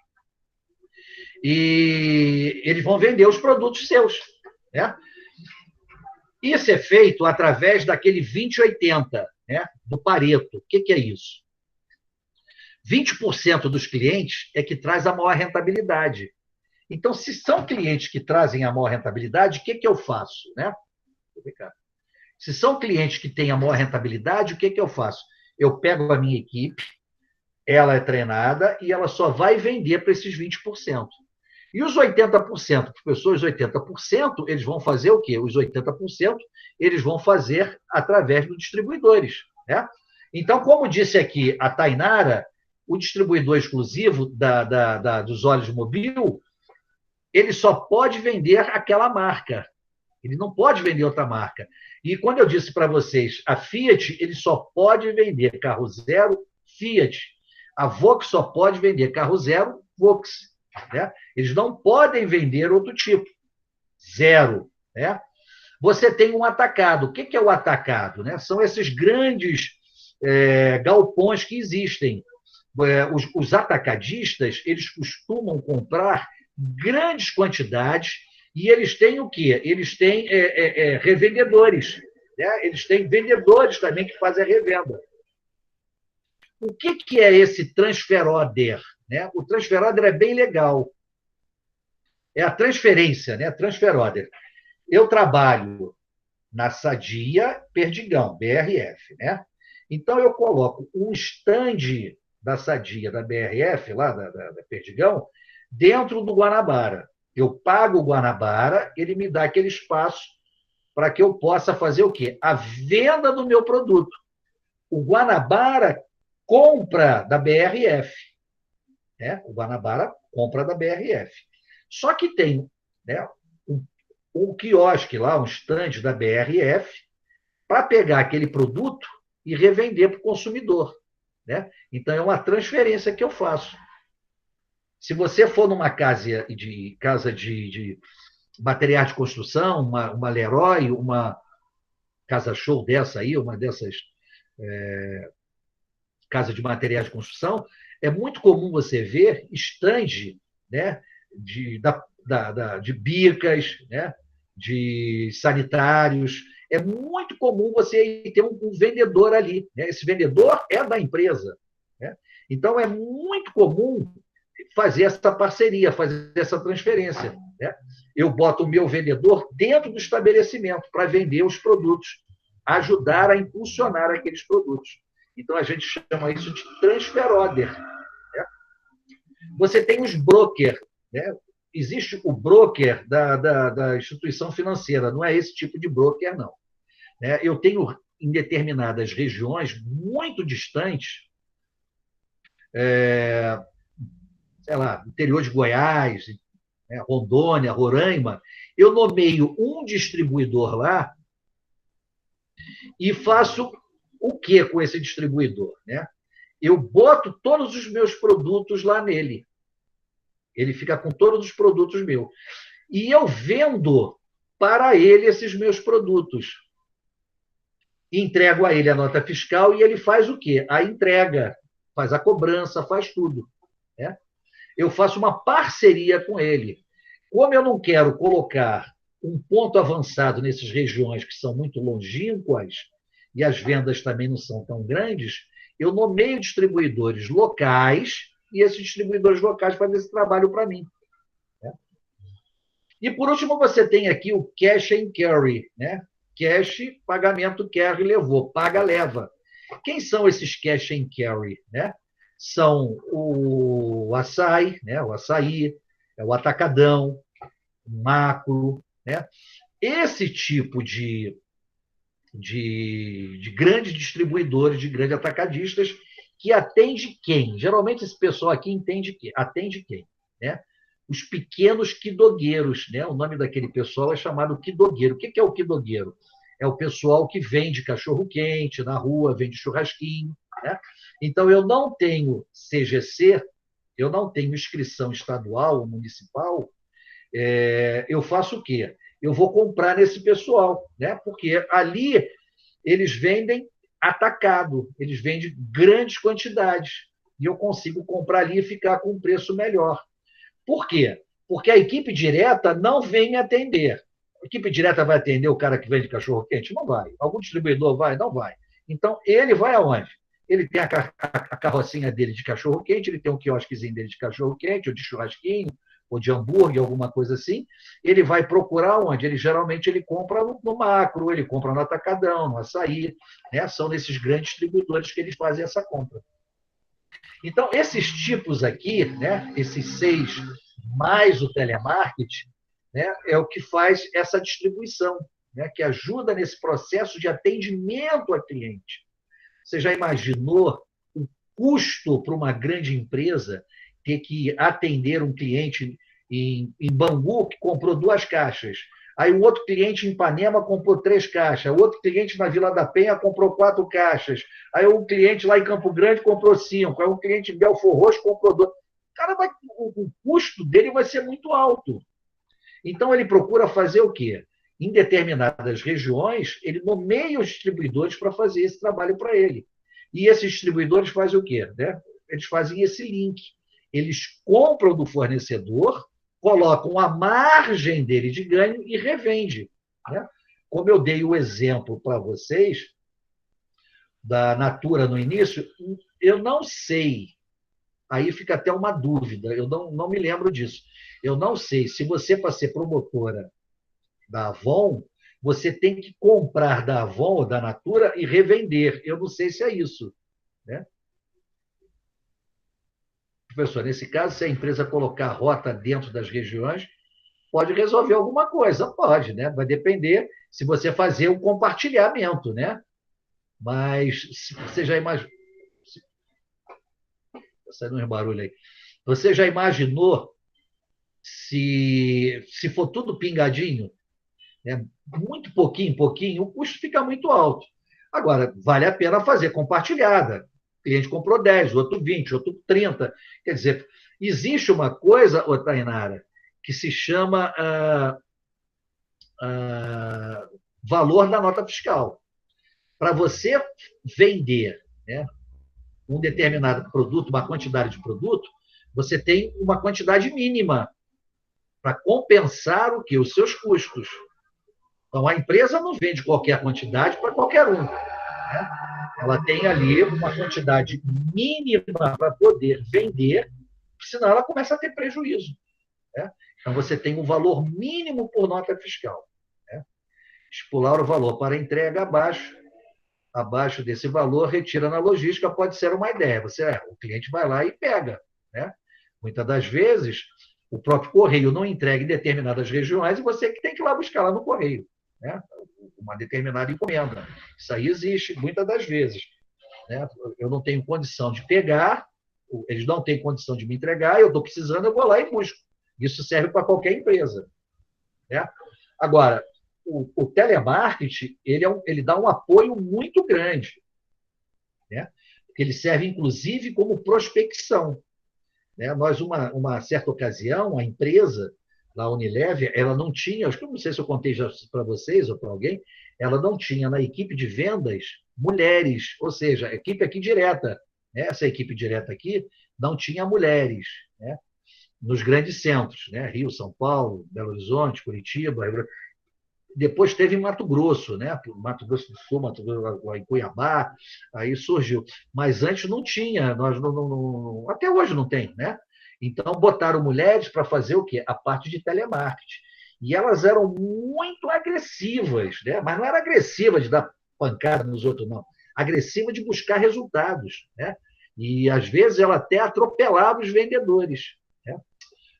e eles vão vender os produtos seus, né? Isso é feito através daquele 20-80, né? Do Pareto. O que é isso? 20% dos clientes é que traz a maior rentabilidade. Então, se são clientes que trazem a maior rentabilidade, o que eu faço, né? Se são clientes que têm a maior rentabilidade, o que eu faço? Eu pego a minha equipe, ela é treinada e ela só vai vender para esses 20%. E os 80%, professor, os 80%, eles vão fazer o quê? Os 80%, eles vão fazer através dos distribuidores, né? Então, como disse aqui a Tainara, o distribuidor exclusivo dos óleos Mobil, ele só pode vender aquela marca. Ele não pode vender outra marca. E quando eu disse para vocês, a Fiat, ele só pode vender carro zero Fiat. A Vox só pode vender carro zero Vox. Né? Eles não podem vender outro tipo. Zero. Né? Você tem um atacado. O que é o atacado? Né? São esses grandes galpões que existem. Os atacadistas, eles costumam comprar grandes quantidades e eles têm o quê? Eles têm revendedores. Né? Eles têm vendedores também que fazem a revenda. O que é esse transfer order? Né? O transfer order é bem legal. É a transferência, né? Transfer order. Eu trabalho na Sadia Perdigão, BRF. Né? Então, eu coloco um stand da Sadia, da BRF, lá da Perdigão, dentro do Guanabara. Eu pago o Guanabara, ele me dá aquele espaço para que eu possa fazer o quê? A venda do meu produto. O Guanabara compra da BRF. Né? O Guanabara compra da BRF. Só que tem, né, um quiosque lá, um stand da BRF, para pegar aquele produto e revender para o consumidor. Né? Então, é uma transferência que eu faço. Se você for numa casa de materiais de construção, uma Leroy, uma casa show dessa aí, uma dessas casas de materiais de construção, é muito comum você ver estande, né, de bicas, né, de sanitários. É muito comum você ter um vendedor ali. Né? Esse vendedor é da empresa. Né? Então, é muito comum fazer essa parceria, fazer essa transferência. Né? Eu boto o meu vendedor dentro do estabelecimento para vender os produtos, ajudar a impulsionar aqueles produtos. Então, a gente chama isso de transfer order. Né? Você tem os brokers. Né? Existe o broker da instituição financeira, não é esse tipo de broker, não. Né? Eu tenho, em determinadas regiões muito distantes, sei lá, interior de Goiás, né, Rondônia, Roraima, eu nomeio um distribuidor lá e faço o que com esse distribuidor? Né? Eu boto todos os meus produtos lá nele. Ele fica com todos os produtos meus. E eu vendo para ele esses meus produtos. Entrego a ele a nota fiscal e ele faz o quê? A entrega, faz a cobrança, faz tudo. Né? Eu faço uma parceria com ele. Como eu não quero colocar um ponto avançado nessas regiões que são muito longínquas e as vendas também não são tão grandes, eu nomeio distribuidores locais e esses distribuidores locais fazem esse trabalho para mim. Né? E, por último, você tem aqui o cash and carry. Né? Cash, pagamento, carry, levou. Paga, leva. Quem são esses cash and carry? Né? São o açaí, né? O açaí, o atacadão, o macro. Né? esse tipo de grandes distribuidores, de grandes atacadistas, que atende quem? Geralmente esse pessoal aqui atende quem? Né? Os pequenos quidogueiros. Né? O nome daquele pessoal é chamado quidogueiro. O que é o quidogueiro? É o pessoal que vende cachorro-quente na rua, vende churrasquinho. Né? Então, eu não tenho CGC, eu não tenho inscrição estadual ou municipal, eu faço o quê? Eu vou comprar nesse pessoal, né? Porque ali eles vendem atacado, eles vendem grandes quantidades, e eu consigo comprar ali e ficar com um preço melhor. Por quê? Porque a equipe direta não vem me atender. A equipe direta vai atender o cara que vende cachorro-quente? Não vai. Algum distribuidor vai? Não vai. Então, ele vai aonde? Ele tem a carrocinha dele de cachorro-quente, ele tem um quiosquezinho dele de cachorro-quente, ou de churrasquinho, ou de hambúrguer, alguma coisa assim. Ele vai procurar onde? Geralmente ele compra no macro, ele compra no atacadão, no açaí. Né? São nesses grandes distribuidores que eles fazem essa compra. Então, esses tipos aqui, né, esses 6 mais o telemarketing, né, é o que faz essa distribuição, né, que ajuda nesse processo de atendimento a cliente. Você já imaginou o custo para uma grande empresa ter que atender um cliente em Bangu que comprou 2 caixas? Aí um outro cliente em Ipanema comprou 3 caixas, outro cliente na Vila da Penha comprou 4 caixas, aí um cliente lá em Campo Grande comprou 5, aí um cliente em Belfor Roxo comprou 2. Cara, o custo dele vai ser muito alto. Então, ele procura fazer o quê? Em determinadas regiões, ele nomeia os distribuidores para fazer esse trabalho para ele. E esses distribuidores fazem o quê? Né? Eles fazem esse link. Eles compram do fornecedor, colocam a margem dele de ganho e revende. Né? Como eu dei o exemplo para vocês, da Natura no início, eu não sei, aí fica até uma dúvida, eu não me lembro disso. Eu não sei se você, para ser promotora da Avon, você tem que comprar da Avon ou da Natura e revender. Eu não sei se é isso. Né? Professor, nesse caso, se a empresa colocar a rota dentro das regiões, pode resolver alguma coisa, pode, né? Vai depender se você fazer um compartilhamento, né? Mas se você já imaginou. Está saindo um barulho aí. Você já imaginou se for tudo pingadinho, né? Muito pouquinho, pouquinho, o custo fica muito alto. Agora, vale a pena fazer compartilhada. O cliente comprou 10, outro 20, outro 30. Quer dizer, existe uma coisa, Tainara, que se chama valor da nota fiscal. Para você vender, né, um determinado produto, uma quantidade de produto, você tem uma quantidade mínima para compensar o quê? Os seus custos. Então, a empresa não vende qualquer quantidade para qualquer um. Né? Ela tem ali uma quantidade mínima para poder vender, senão ela começa a ter prejuízo. Né? Então, você tem um valor mínimo por nota fiscal. Né? Estipular o valor para entrega abaixo desse valor, retira na logística, pode ser uma ideia. O cliente vai lá e pega. Né? Muitas das vezes, o próprio correio não entrega em determinadas regiões e você que tem que ir lá buscar lá no correio. Né? Uma determinada encomenda. Isso aí existe muitas das vezes. Né? Eu não tenho condição de pegar, eles não têm condição de me entregar, eu estou precisando, eu vou lá e busco. Isso serve para qualquer empresa. Né? Agora, o telemarketing ele dá um apoio muito grande. Né? Ele serve, inclusive, como prospecção. Né? Nós, uma certa ocasião, a empresa, a Unilever, ela não tinha, acho que eu não sei se eu contei já para vocês ou para alguém, ela não tinha na equipe de vendas mulheres, ou seja, equipe aqui direta. Né? Essa equipe direta aqui não tinha mulheres. Né? Nos grandes centros, né? Rio, São Paulo, Belo Horizonte, Curitiba, depois teve em Mato Grosso, né? Mato Grosso do Sul, Mato Grosso, em Cuiabá, aí surgiu. Mas antes não tinha, nós até hoje não tem, né? Então botaram mulheres para fazer o quê? A parte de telemarketing. E elas eram muito agressivas, né? Mas não era agressiva de dar pancada nos outros, não. Agressiva de buscar resultados, né? E às vezes ela até atropelava os vendedores. Né?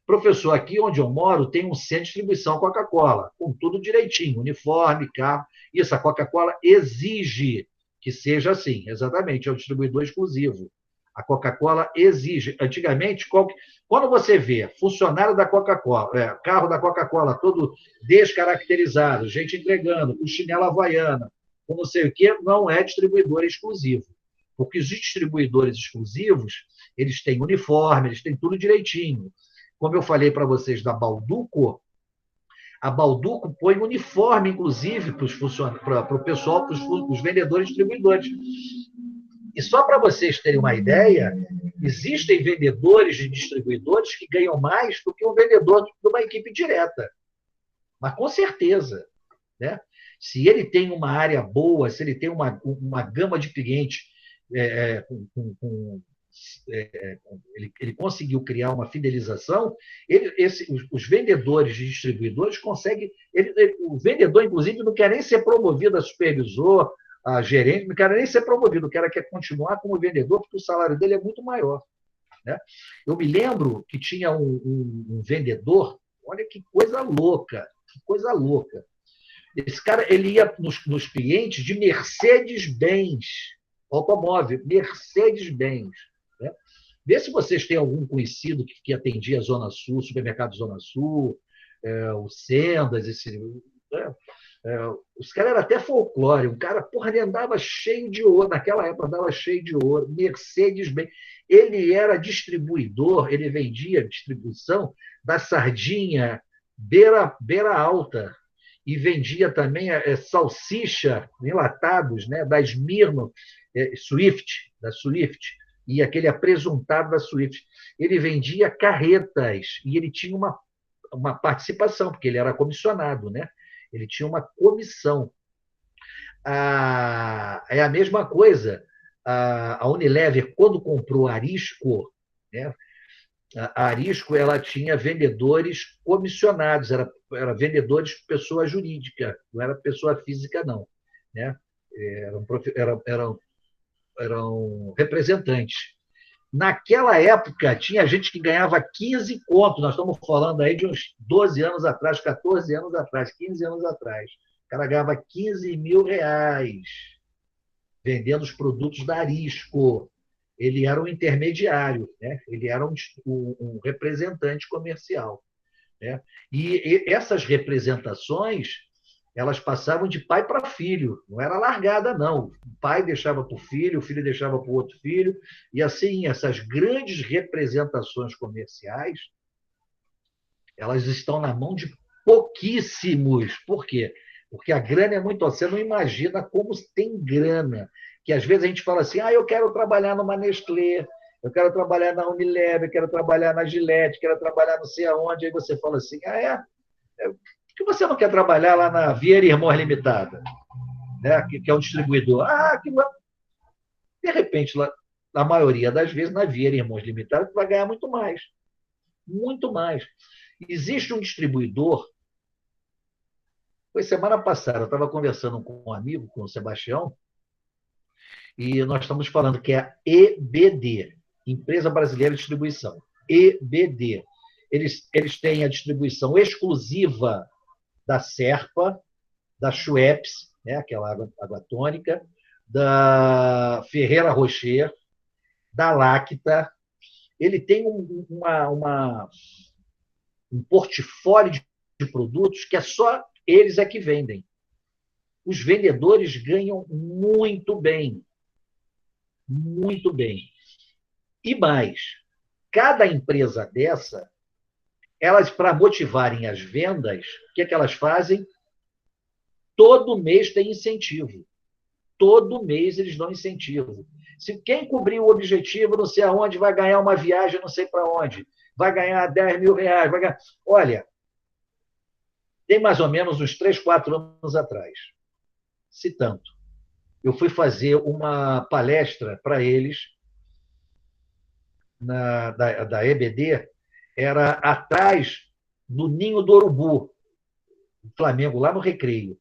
Professor, aqui onde eu moro tem um centro de distribuição Coca-Cola, com tudo direitinho, uniforme, carro. Isso, a Coca-Cola exige que seja assim, exatamente, é um distribuidor exclusivo. A Coca-Cola exige. Antigamente, quando você vê funcionário da Coca-Cola, carro da Coca-Cola todo descaracterizado, gente entregando, com chinela havaiana, com não sei o quê, não é distribuidor exclusivo. Porque os distribuidores exclusivos, eles têm uniforme, eles têm tudo direitinho. Como eu falei para vocês da Balduco, a Balduco põe uniforme, inclusive, para o pessoal, para os vendedores e distribuidores. E só para vocês terem uma ideia, existem vendedores e distribuidores que ganham mais do que um vendedor de uma equipe direta. Mas com certeza. Né? Se ele tem uma área boa, se ele tem uma gama de clientes ele conseguiu criar uma fidelização, os vendedores e distribuidores conseguem. O vendedor, inclusive, não quer nem ser promovido a supervisor, a gerente, não quer nem ser promovido, o cara quer continuar como vendedor, porque o salário dele é muito maior. Né? Eu me lembro que tinha um vendedor, olha que coisa louca, que coisa louca. Esse cara ele ia nos clientes de Mercedes-Benz, automóvel, Mercedes-Benz. Né? Vê se vocês têm algum conhecido que atendia a Zona Sul, supermercado Zona Sul, o Sendas, né? Os caras eram até folclore. Um cara, porra, ele andava cheio de ouro. Naquela época andava cheio de ouro. Mercedes-Benz. Ele era distribuidor, ele vendia distribuição da sardinha beira alta. E vendia também salsicha enlatados, né, da Smirnoff, Swift, da Swift, e aquele apresuntado da Swift. Ele vendia carretas e ele tinha uma participação, porque ele era comissionado, né? Ele tinha uma comissão. É a mesma coisa. A Unilever, quando comprou a Arisco, né? A Arisco ela tinha vendedores comissionados, era vendedores pessoa jurídica, não era pessoa física, não. Né? Eram representantes. Naquela época, tinha gente que ganhava 15 contos, nós estamos falando aí de uns 12 anos atrás, 14 anos atrás, 15 anos atrás. O cara ganhava 15 mil reais vendendo os produtos da Arisco. Ele era um intermediário, né? Ele era um representante comercial. Né? E essas representações, elas passavam de pai para filho, não era largada, não. O pai deixava para o filho deixava para o outro filho, e assim, essas grandes representações comerciais, elas estão na mão de pouquíssimos. Por quê? Porque a grana é muito. Você não imagina como tem grana. Que às vezes a gente fala assim: eu quero trabalhar numa Nestlé, eu quero trabalhar na Unilever, eu quero trabalhar na Gillette, quero trabalhar não sei aonde. Aí você fala assim: por que você não quer trabalhar lá na Vieira Irmãos Limitada, né? que é um distribuidor? De repente, lá, na maioria das vezes, na Vieira Irmãos Limitada, você vai ganhar muito mais. Muito mais. Existe um distribuidor. Foi semana passada, eu estava conversando com um amigo, com o Sebastião, e nós estamos falando que é a EBD, Empresa Brasileira de Distribuição. EBD. Eles têm a distribuição exclusiva da Serpa, da Schweppes, né, aquela água tônica, da Ferreira Rocher, da Lacta. Ele tem um portfólio de produtos que é só eles é que vendem. Os vendedores ganham muito bem. Muito bem. E mais, cada empresa dessa, elas, para motivarem as vendas, o que elas fazem? Todo mês tem incentivo. Todo mês eles dão incentivo. Se quem cobrir o objetivo, não sei aonde, vai ganhar uma viagem, não sei para onde, vai ganhar 10 mil reais. Olha, tem mais ou menos uns 3, 4 anos atrás, se tanto, eu fui fazer uma palestra para eles da EBD, era atrás do Ninho do Urubu, do Flamengo, lá no Recreio.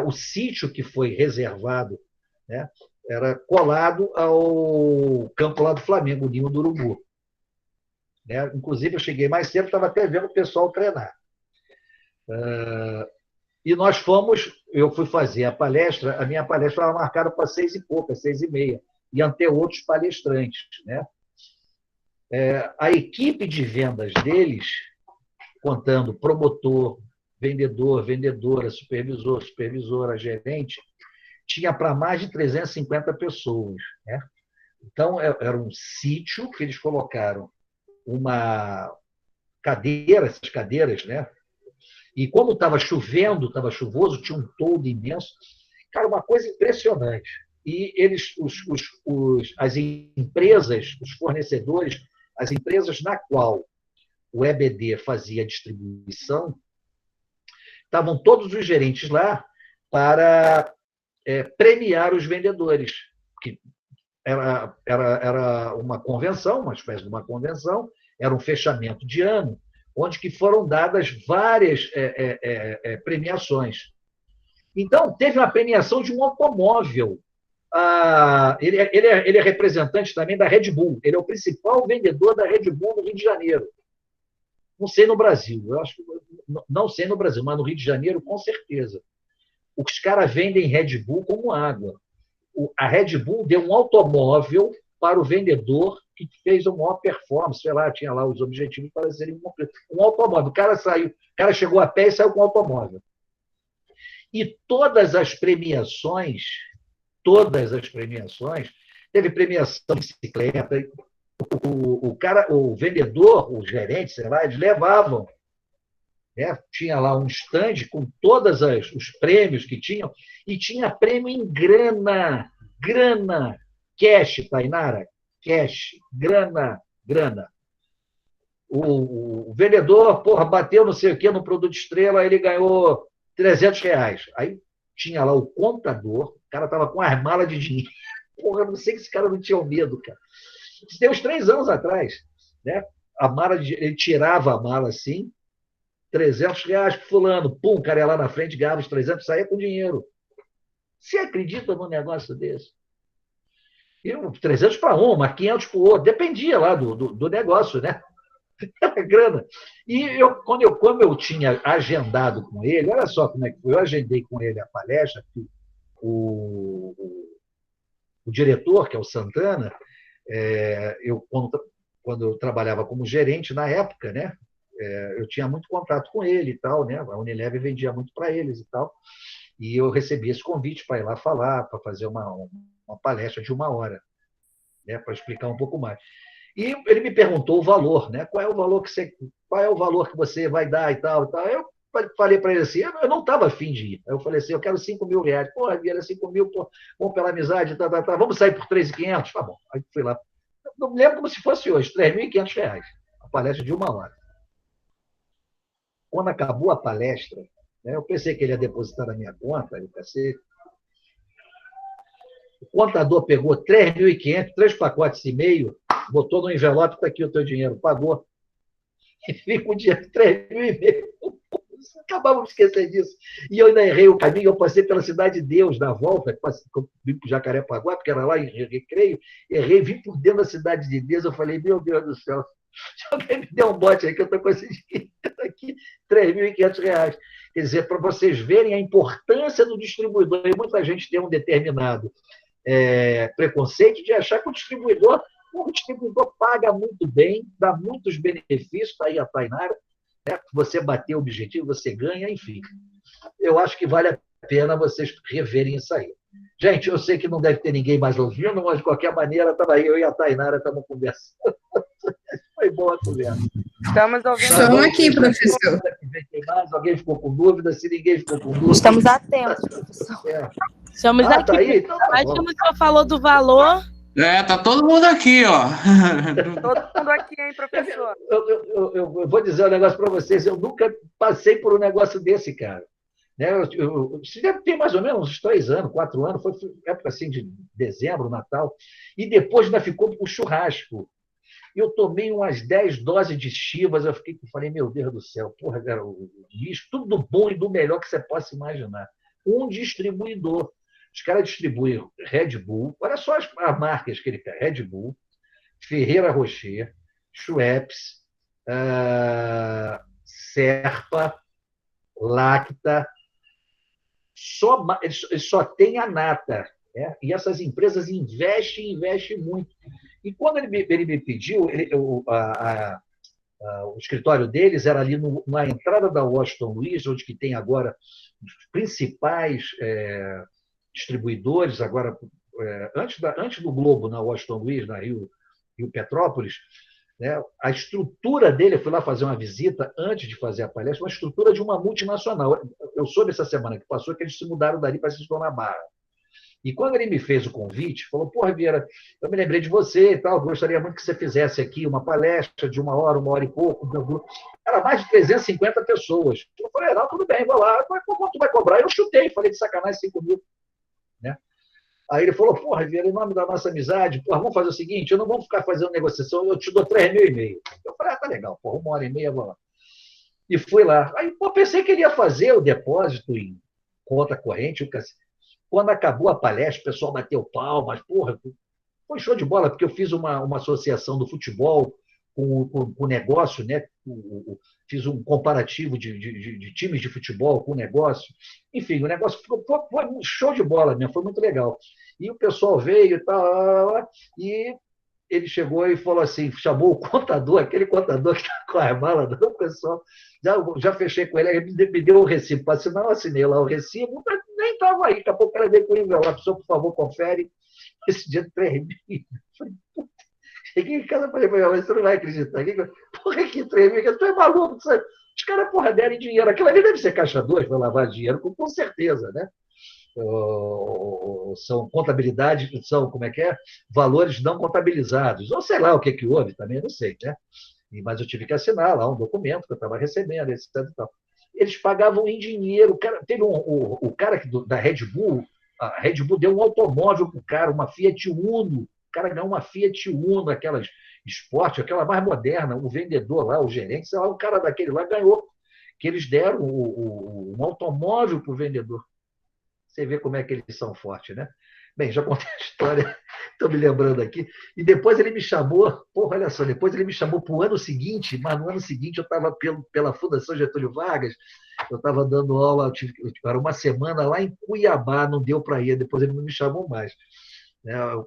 O sítio que foi reservado, né, era colado ao campo lá do Flamengo, o Ninho do Urubu. né? Inclusive, eu cheguei mais cedo, estava até vendo o pessoal treinar. E nós fomos, eu fui fazer a palestra, a minha palestra estava marcada para 6 e pouca, 6 e meia, iam ter outros palestrantes, né? A equipe de vendas deles, contando promotor, vendedor, vendedora, supervisor, supervisora, gerente, tinha para mais de 350 pessoas, né? Então, era um sítio que eles colocaram uma cadeira, essas cadeiras, né? E como estava chovendo, estava chuvoso, tinha um toldo imenso. Cara, uma coisa impressionante. E eles, as empresas, os fornecedores, as empresas na qual o EBD fazia a distribuição, estavam todos os gerentes lá para premiar os vendedores. Que era uma convenção, uma espécie de uma convenção, era um fechamento de ano, onde que foram dadas várias premiações. Então, teve uma premiação de um automóvel. Ele é representante também da Red Bull. Ele é o principal vendedor da Red Bull no Rio de Janeiro. Não sei no Brasil, eu acho que não sei no Brasil, mas no Rio de Janeiro, com certeza. Os caras vendem Red Bull como água. A Red Bull deu um automóvel para o vendedor que fez uma maior performance, sei lá, tinha lá os objetivos para serem cumpridos. Um automóvel. O cara chegou a pé e saiu com o automóvel. E todas as premiações, teve premiação de bicicleta, o vendedor, o gerente, sei lá, eles levavam. Né? Tinha lá um stand com todos os prêmios que tinham, e tinha prêmio em grana, cash, Tainara, cash, grana. O vendedor, bateu não sei o que no produto estrela, ele ganhou R$300. Aí tinha lá o contador, o cara estava com as malas de dinheiro. Eu não sei que esse cara não tinha medo, cara. Isso tem uns 3 anos atrás, né? Ele tirava a mala assim, R$300 para fulano, pum, o cara ia lá na frente, ganhava os 300, saía com dinheiro. Você acredita num negócio desse? E 300 para um, mas 500 para o outro, dependia lá do negócio, né? Era grana. E como eu tinha agendado com ele, olha só como é que foi, eu agendei com ele a palestra, que o diretor, que é o Santana, quando eu trabalhava como gerente na época, né? Eu tinha muito contato com ele e tal, né? A Unilever vendia muito para eles e tal. E eu recebi esse convite para ir lá falar, para fazer uma palestra de 1 hora, né? Para explicar um pouco mais. E ele me perguntou o valor, né? Qual é o valor que você vai dar e tal, e tal. Eu falei para ele assim, eu não estava afim de ir. Eu falei assim, eu quero R$5.000. Porra, era 5 mil, vamos pela amizade, tá, vamos sair por 3.500? Tá bom. Aí fui lá. Não me lembro como se fosse hoje, R$3.500. A palestra de 1 hora. Quando acabou a palestra, né, eu pensei que ele ia depositar na minha conta, o contador pegou 3.500, 3 pacotes e meio, botou no envelope, está aqui o teu dinheiro, pagou. E fica o dinheiro, 3.500. Acabamos de esquecer disso. E eu ainda errei o caminho, eu passei pela Cidade de Deus, na volta, vim para o Jacarepaguá, porque era lá em Recreio, errei, vim por dentro da Cidade de Deus, eu falei, meu Deus do céu, se alguém me der um bote aí, que eu estou com esse dinheiro aqui, R$3.500. Quer dizer, para vocês verem a importância do distribuidor, e muita gente tem um determinado preconceito de achar que o distribuidor paga muito bem, dá muitos benefícios, está aí a Tainara, né? Você bater o objetivo, você ganha, enfim. Eu acho que vale a pena vocês reverem isso aí. Gente, eu sei que não deve ter ninguém mais ouvindo, mas de qualquer maneira, estava aí, eu e a Tainara estamos conversando. Foi boa a conversa. Estamos ouvindo. Estamos aqui, professor. Alguém ficou com dúvida? Se ninguém ficou com dúvida... Estamos atentos, professor. Estamos aqui. Tá aí? Então, mas como o senhor falou do valor... Tá todo mundo aqui, ó. Todo mundo aqui, hein, professor? Eu vou dizer um negócio para vocês. Eu nunca passei por um negócio desse, cara. Né? Isso deve ter mais ou menos uns 3 anos, 4 anos. Foi época assim de dezembro, Natal. E depois ainda ficou o churrasco. Eu tomei umas 10 doses de Chivas. Eu falei, meu Deus do céu, porra, cara, bicho, tudo do bom e do melhor que você possa imaginar. Um distribuidor. Os caras distribuem Red Bull, olha só as marcas que ele quer: Red Bull, Ferreira Rocher, Schweppes, Serpa, Lacta, eles só têm a nata. Né? E essas empresas investem muito. E quando ele me pediu, o escritório deles era ali na entrada da Washington Luiz, onde que tem agora os principais distribuidores, agora, antes do Globo, na Washington Luiz, na Rio Petrópolis, né? A estrutura dele, eu fui lá fazer uma visita antes de fazer a palestra, uma estrutura de uma multinacional. Eu soube essa semana que passou que eles se mudaram dali para Cisco na Barra. E quando ele me fez o convite, falou: porra, Vieira, eu me lembrei de você e tal, gostaria muito que você fizesse aqui uma palestra de 1 hora e pouco. Era mais de 350 pessoas. Eu falei: não, tudo bem, vou lá. Quanto tu vai cobrar? Eu chutei, falei de sacanagem, 5 mil. Né? Aí ele falou: porra, Vieira, em nome da nossa amizade, porra, vamos fazer o seguinte, eu não vou ficar fazendo negociação, eu te dou 3,5 mil. Eu falei: tá legal, porra, 1 hora e meia, vou lá. E fui lá. Aí, pensei que ele ia fazer o depósito em conta corrente, quando acabou a palestra, o pessoal bateu palmas, porra, foi show de bola, porque eu fiz uma associação do futebol com o negócio, né? Fiz um comparativo de times de futebol com o negócio. Enfim, o negócio foi um show de bola mesmo, foi muito legal. E o pessoal veio e tal, e ele chegou e falou assim, chamou o contador, aquele contador que está com a mala do pessoal, já fechei com ele, ele me deu o recibo, para assinar, eu assinei lá o recibo, nem estava aí, daqui a pouco o cara veio com o envelope, a pessoa, por favor, confere, esse dia de 3 mil. Cheguei em casa e falei, você não vai acreditar. Porra, que 3 mil, tu é maluco, sabe? Os caras, porra, deram dinheiro, aquilo ali deve ser caixa 2 para lavar dinheiro, com certeza, né? São contabilidade, são, como é que é? Valores não contabilizados, ou sei lá o que houve também, não sei, né? Mas eu tive que assinar lá um documento que eu estava recebendo, etc. E tal. Eles pagavam em dinheiro. Teve o cara da Red Bull, a Red Bull deu um automóvel para o cara, uma Fiat Uno. O cara ganhou uma Fiat Uno, aquelas esporte, aquela mais moderna. O vendedor lá, o gerente, sei lá, o cara daquele lá ganhou, que eles deram um automóvel para o vendedor. Você vê como é que eles são fortes, né? Bem, já contei a história, estou me lembrando aqui. E depois ele me chamou, porra, olha só, depois ele me chamou para o ano seguinte, mas no ano seguinte eu estava pela Fundação Getúlio Vargas, eu estava dando aula, era uma semana lá em Cuiabá, não deu para ir, depois ele não me chamou mais.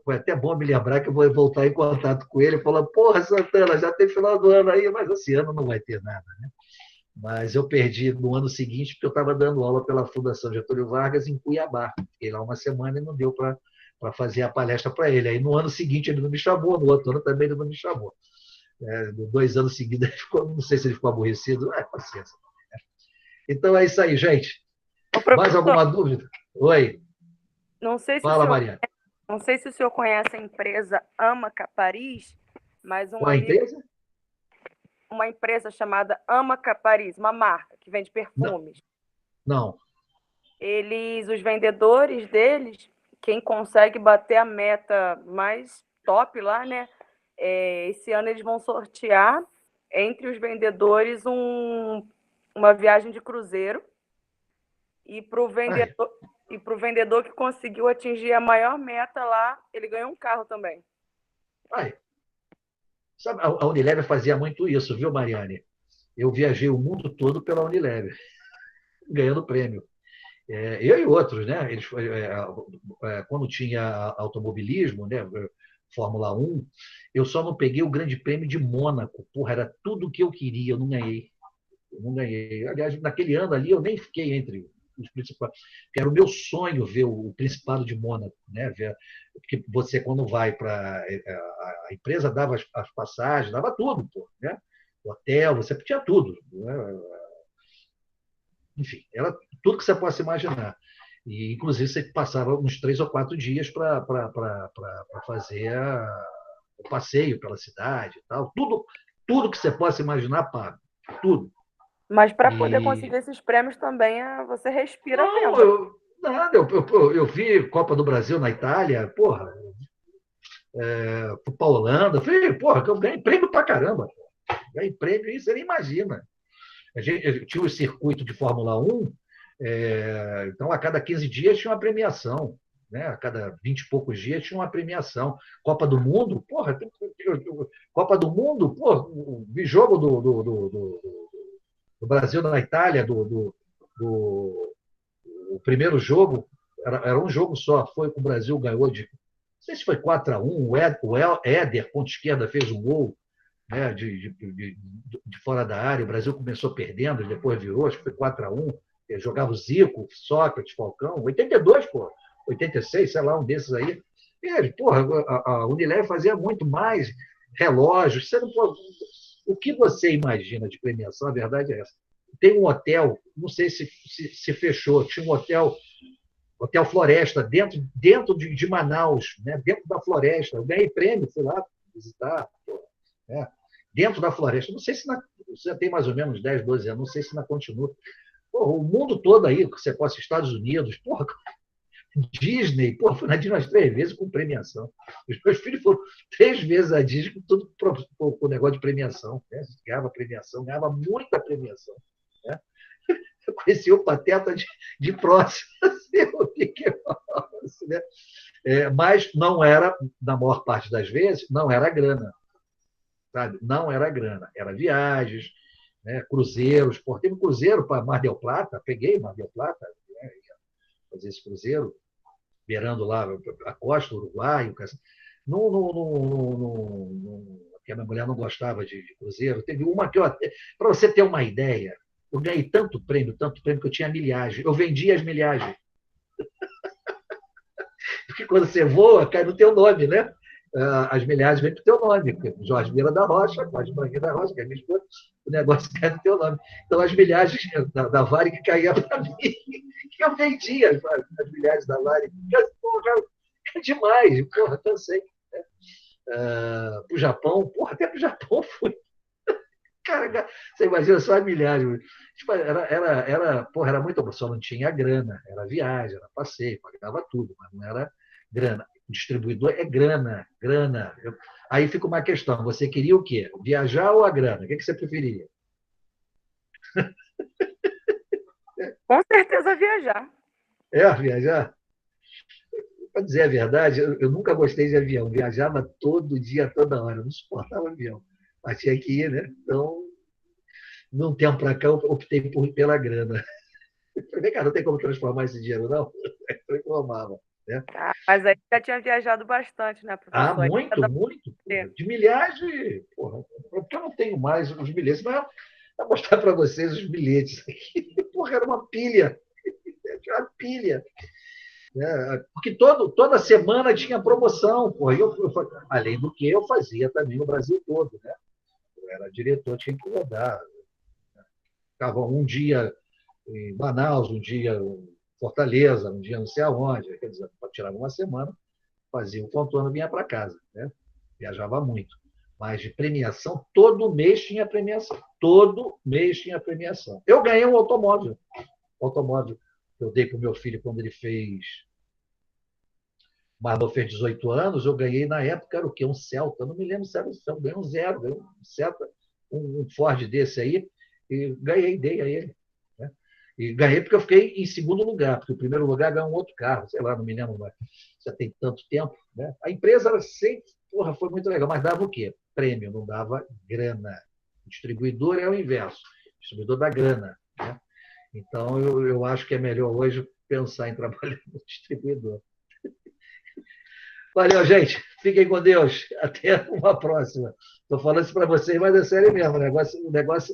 Foi até bom me lembrar que eu vou voltar em contato com ele e falar: porra, Santana, já tem final do ano aí, mas esse ano não vai ter nada, né? Mas eu perdi no ano seguinte, porque eu estava dando aula pela Fundação Getúlio Vargas em Cuiabá. Fiquei lá uma semana e não deu para fazer a palestra para ele. Aí no ano seguinte ele não me chamou, no outro ano também ele não me chamou. 2 anos seguidos, ele ficou, não sei se ele ficou aborrecido. Paciência. Então é isso aí, gente. Mais alguma dúvida? Oi. Não sei se Fala, Mariana. Não sei se o senhor conhece a empresa Amaca Paris, mas Qual a empresa? Uma empresa chamada Amaca Paris, uma marca que vende perfumes. Não. Os vendedores deles, quem consegue bater a meta mais top lá, né? Esse ano eles vão sortear entre os vendedores uma viagem de cruzeiro e para o vendedor que conseguiu atingir a maior meta lá, ele ganhou um carro também. Sabe, a Unilever fazia muito isso, viu, Mariane? Eu viajei o mundo todo pela Unilever, ganhando prêmio. Eu e outros, né? Eles, quando tinha automobilismo, né? Fórmula 1, eu só não peguei o Grande Prêmio de Mônaco. Porra, era tudo o que eu queria, eu não ganhei. Aliás, naquele ano ali eu nem fiquei entre os principais. Era o meu sonho ver o Principado de Mônaco, né? Porque você, quando vai para. A empresa dava as passagens, dava tudo, pô, né? Hotel, você tinha tudo. Né? Enfim, era tudo que você possa imaginar. E, inclusive, você passava uns 3 ou 4 dias para fazer o passeio pela cidade e tal. Tudo que você possa imaginar, pago. Tudo. Mas para poder conseguir esses prêmios também, você respira mesmo. Eu vi Copa do Brasil na Itália, porra. Fui para a Holanda, falei, porra, eu ganhei prêmio pra caramba. Ganhei prêmio, isso você nem imagina. Eu tinha o circuito de Fórmula 1, então a cada 15 dias tinha uma premiação. né? A cada 20 e poucos dias tinha uma premiação. Copa do Mundo, porra, Copa do Mundo, porra, vi jogo do Brasil na Itália, o primeiro jogo, era um jogo só, foi que o Brasil ganhou de. Não sei se foi 4-1, o Éder, ponta esquerda, fez um gol, né, de fora da área. O Brasil começou perdendo, depois virou, acho que foi 4-1. Jogava o Zico, Sócrates, Falcão, 82, pô, 86, sei lá, um desses aí. E ele, porra, a Unilever fazia muito mais relógios. Você não pode... O que você imagina de premiação, a verdade é essa. Tem um hotel, não sei se fechou, tinha um hotel Floresta, dentro de Manaus, né? Dentro da floresta. Eu ganhei prêmio, fui lá visitar, né? Dentro da floresta. Não sei se já tem mais ou menos 10, 12 anos, não sei se ainda continua. Porra, o mundo todo aí, você possa Estados Unidos, porra, Disney, porra, fui na Disney umas 3 vezes com premiação. Os meus filhos foram 3 vezes a Disney, tudo com negócio de premiação. Né? Ganhava premiação, ganhava muita premiação. Né? Eu conheci o Pateta de próximo. Né? Mas não era, na maior parte das vezes, não era grana. Sabe? Não era grana. Era viagens, né? Cruzeiros. Pô, teve um cruzeiro para Mar del Plata, peguei Mar del Plata, né? Fazer esse cruzeiro, beirando lá a costa, Uruguai. Porque a minha mulher não gostava de cruzeiro. Teve uma que, para você ter uma ideia, eu ganhei tanto prêmio, que eu tinha milhagem. Eu vendia as milhagens. Porque quando você voa, cai no teu nome, né? As milhagens vêm para o teu nome. Jorge Mira da Rocha, Jorge Manguinha da Rocha, que é minha esposa, o negócio cai no teu nome. Então, as milhagens da Varig que caía para mim, que eu vendia as milhagens da Varig. Porra, é demais, porra, cansei. Né? Para o Japão, porra, até para o Japão fui. Cara, você imagina só as milhares. Tipo, era muito bom, só não tinha grana. Era viagem, era passeio, pagava tudo, mas não era grana. O distribuidor é grana. Aí fica uma questão: você queria o quê? Viajar ou a grana? O que você preferia? Com certeza viajar. Viajar? Para dizer a verdade, eu nunca gostei de avião. Viajava todo dia, toda hora. Eu não suportava avião. Mas tinha que ir, né? Então, de um tempo para cá, eu optei pela grana. Eu falei, cara, não tem como transformar esse dinheiro, não? Eu transformava. Né? Mas aí já tinha viajado bastante, né, professor? Muito. De milhagem, porra. Porque eu não tenho mais os bilhetes, mas vou mostrar para vocês os bilhetes aqui. Porra, era uma pilha. Tinha uma pilha. Né? Porque toda semana tinha promoção. Porra. Além do que eu fazia também no Brasil todo. Né? Eu era diretor, tinha que rodar. Ficava um dia em Manaus, um dia em Fortaleza, um dia não sei aonde. Quer dizer, tirava uma semana, fazia um contorno e vinha para casa. Né? Viajava muito. Mas de premiação, todo mês tinha premiação. Todo mês tinha premiação. Eu ganhei um automóvel. Que eu dei para o meu filho quando ele fez. O Marlon fez 18 anos, eu ganhei na época, era o quê? Um Celta. Eu não me lembro se era um Celta. Ganhei um zero, ganhei um Celta, um Ford desse aí, e dei a ele. Né? E ganhei porque eu fiquei em segundo lugar, porque o primeiro lugar ganhou um outro carro, sei lá, não me lembro mais. Já tem tanto tempo. Né? A empresa era sempre, porra, foi muito legal, mas dava o quê? Prêmio, não dava grana. O distribuidor é o inverso, o distribuidor dá grana. Né? Então, eu acho que é melhor hoje pensar em trabalhar no distribuidor. Valeu, gente. Fiquem com Deus. Até uma próxima. Estou falando isso para vocês, mas é sério mesmo.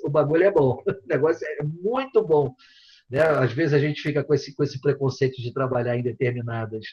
O bagulho é bom. O negócio é muito bom. Né? Às vezes a gente fica com esse preconceito de trabalhar em determinadas